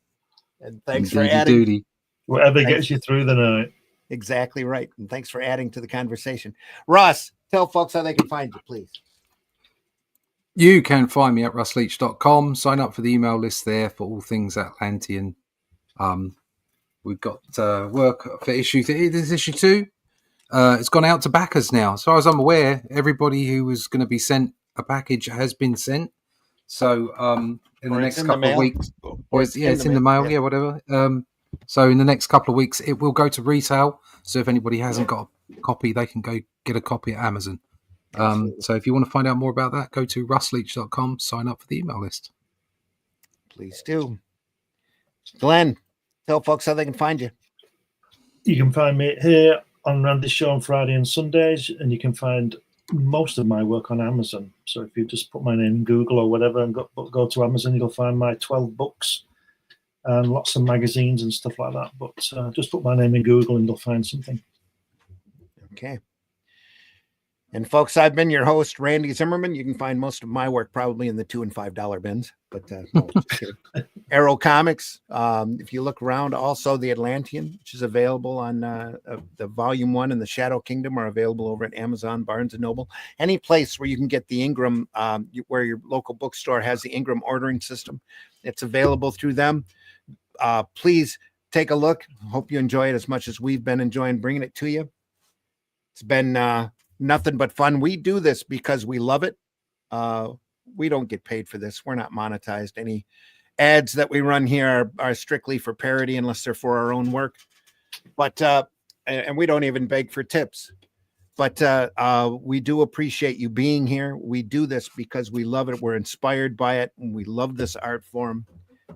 And thanks for adding. Duty. Whatever gets you through the night. Exactly right. And thanks for adding to the conversation. Ross, tell folks how they can find you, please. You can find me at russleach.com. Sign up for the email list there for all things Atlantean. We've got work for issue. This is issue 2. It's gone out to backers now. As far as I'm aware, everybody who was going to be sent a package has been sent. So in the next couple of weeks, it's in the mail. Yeah, whatever. So in the next couple of weeks, it will go to retail. So if anybody hasn't got a copy, they can go get a copy at Amazon. So if you want to find out more about that, go to russleach.com, sign up for the email list. Please do. Glenn, tell folks how they can find you. You can find me here on Randy's show on Friday and Sundays, and you can find most of my work on Amazon. So if you just put my name in Google or whatever and go to Amazon, you'll find my 12 books and lots of magazines and stuff like that. But just put my name in Google and you'll find something. Okay. And folks, I've been your host, Randy Zimmerman. You can find most of my work probably in the $2 and $5 bins, but no, just kidding. Arrow Comics. If you look around, also the Atlantean, which is available on the Volume 1 and the Shadow Kingdom are available over at Amazon, Barnes and Noble. Any place where you can get the Ingram, where your local bookstore has the Ingram ordering system, it's available through them. Please take a look. Hope you enjoy it as much as we've been enjoying bringing it to you. It's been nothing but fun. We do this because we love it. We don't get paid for this. We're not monetized. Any ads that we run here are strictly for parody unless they're for our own work. But and we don't even beg for tips. But we do appreciate you being here. We do this because we love it. We're inspired by it. And we love this art form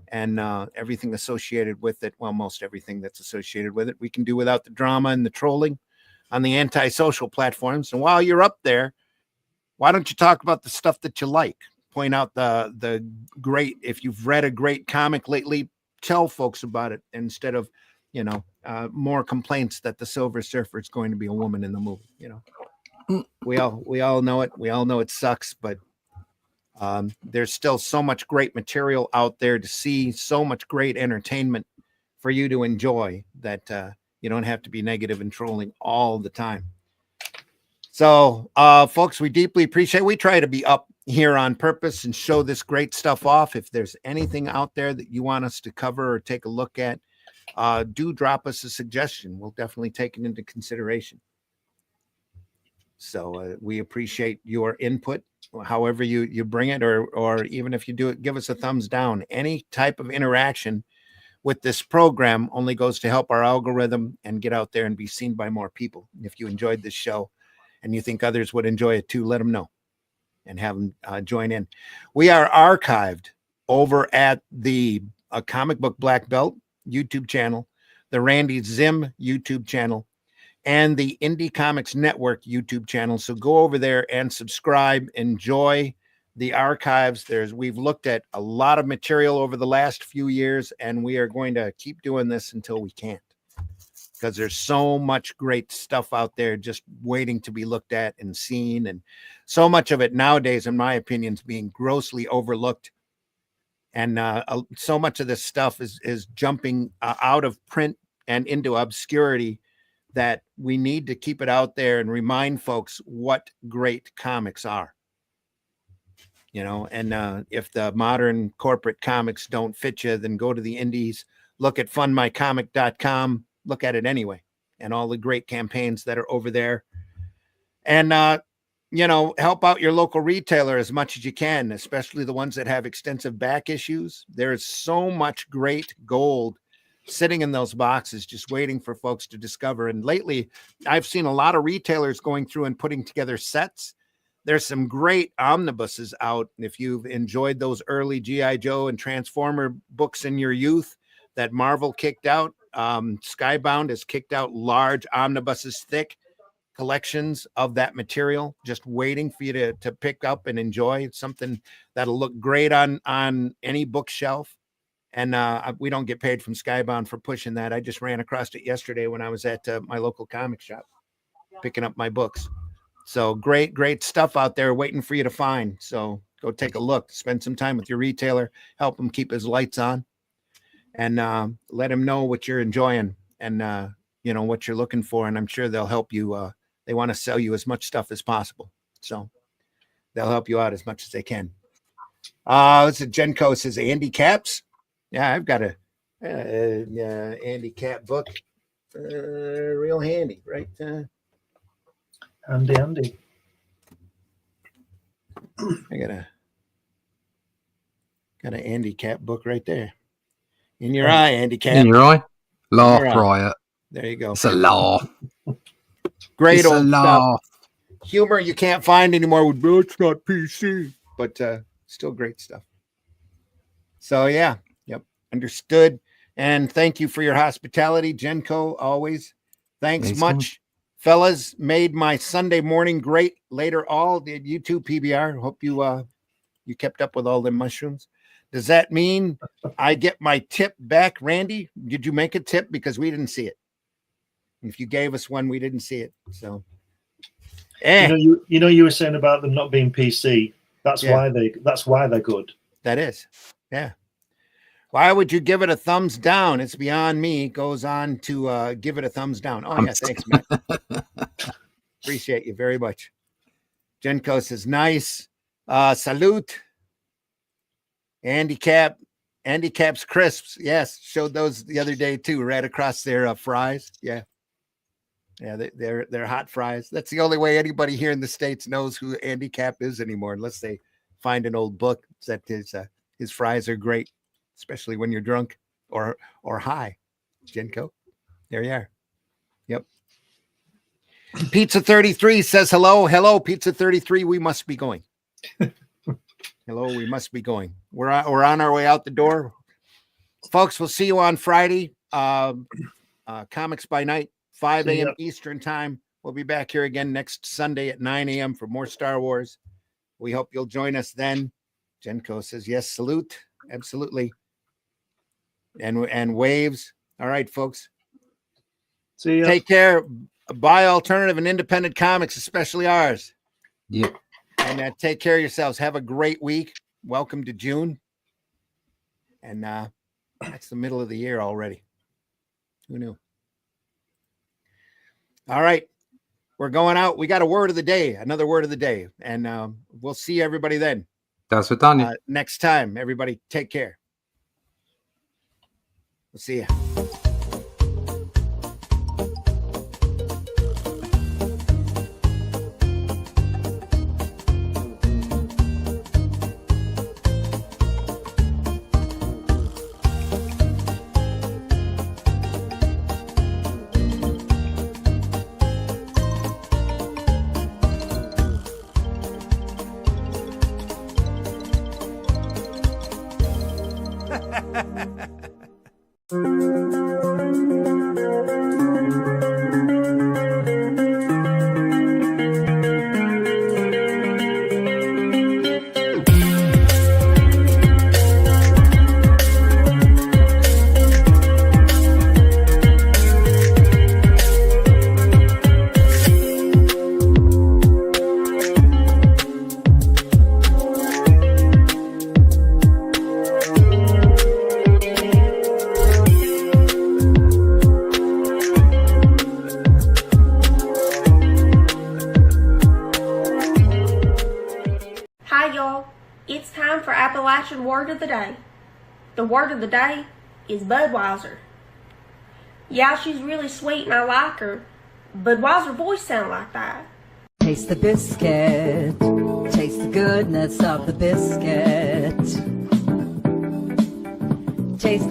and everything associated with it. Well, most everything that's associated with it. We can do without the drama and the trolling on the antisocial platforms. And while you're up there, why don't you talk about the stuff that you like? Point out the great, if you've read a great comic lately, tell folks about it instead of, more complaints that the Silver Surfer is going to be a woman in the movie. We all know it. We all know it sucks, but there's still so much great material out there to see, so much great entertainment for you to enjoy that you don't have to be negative and trolling all the time. So, folks, we deeply appreciate it. We try to be up here on purpose and show this great stuff off. If there's anything out there that you want us to cover or take a look at, do drop us a suggestion. We'll definitely take it into consideration. So we appreciate your input, however you bring it, or even if you do it, give us a thumbs down. Any type of interaction with this program only goes to help our algorithm and get out there and be seen by more people. If you enjoyed this show and you think others would enjoy it too, let them know and have them join in. We are archived over at the Comic Book Black Belt YouTube channel, the Randy Zim YouTube channel, and the Indie Comics Network YouTube channel. So go over there and subscribe, enjoy the archives. We've looked at a lot of material over the last few years, and we are going to keep doing this until we can't, because there's so much great stuff out there just waiting to be looked at and seen. And so much of it nowadays, in my opinion, is being grossly overlooked. And so much of this stuff is jumping out of print and into obscurity that we need to keep it out there and remind folks what great comics are. And if the modern corporate comics don't fit you, then go to the indies, look at fundmycomic.com, look at it anyway, and all the great campaigns that are over there. And, help out your local retailer as much as you can, especially the ones that have extensive back issues. There's so much great gold sitting in those boxes, just waiting for folks to discover. And lately, I've seen a lot of retailers going through and putting together sets. There's some great omnibuses out. If you've enjoyed those early G.I. Joe and Transformer books in your youth that Marvel kicked out, Skybound has kicked out large omnibuses, thick collections of that material, just waiting for you to pick up and enjoy. It's something that'll look great on any bookshelf. And we don't get paid from Skybound for pushing that. I just ran across it yesterday when I was at my local comic shop picking up my books. So great stuff out there waiting for you to find. So go take a look, spend some time with your retailer, help him keep his lights on, and let him know what you're enjoying and what you're looking for. And I'm sure they'll help you. They want to sell you as much stuff as possible. So they'll help you out as much as they can. This is Genco says Andy Caps. Yeah, I've got a Andy Cap book. Real handy, right? Andy. I got an Andy Cap book right there. In your eye, Andy Cap. In your eye? Laugh Your eye. riot. There you go. It's a laugh. Great It's old a stuff. laugh. Humor you can't find anymore with, it's not PC, but still great stuff. So yeah, yep, understood. And thank you for your hospitality, Genco, always. Thanks much, fellas. Made my Sunday morning great. Later, all the YouTube PBR. Hope you kept up with all the mushrooms. Does that mean I get my tip back, Randy? Did you make a tip? Because we didn't see it. If you gave us one, we didn't see it. So You were saying about them not being PC. That's why they're good. That is. Yeah. Why would you give it a thumbs down? It's beyond me. Goes on to give it a thumbs down. Oh, yeah. Thanks, Matt. Appreciate you very much. Jenko says, nice. Salute. Andy Cap's crisps. Yes. Showed those the other day too, right across their fries. Yeah. Yeah. They're hot fries. That's the only way anybody here in the States knows who Andy Cap is anymore, unless they find an old book that his fries are great, especially when you're drunk or high. Jenko. There you are. Yep. Pizza 33 says hello. Hello, Pizza 33. We must be going. Hello, we must be going. We're on our way out the door. Folks, we'll see you on Friday. Comics by Night, 5 a.m. Eastern time. We'll be back here again next Sunday at 9 a.m. for more Star Wars. We hope you'll join us then. Jenko says, yes, salute. Absolutely. And waves. All right, folks. See ya. Take care. Buy alternative and independent comics, especially ours. Yeah. And take care of yourselves. Have a great week. Welcome to June. And that's the middle of the year already. Who knew? All right. We're going out. We got a word of the day, another word of the day. And we'll see everybody then. That's what done. Next time. Everybody take care. We'll see you. Word of the day. The word of the day is Budweiser. Yeah, she's really sweet and I like her. Budweiser voice sound like that. Taste the biscuit. Taste the goodness of the biscuit. Taste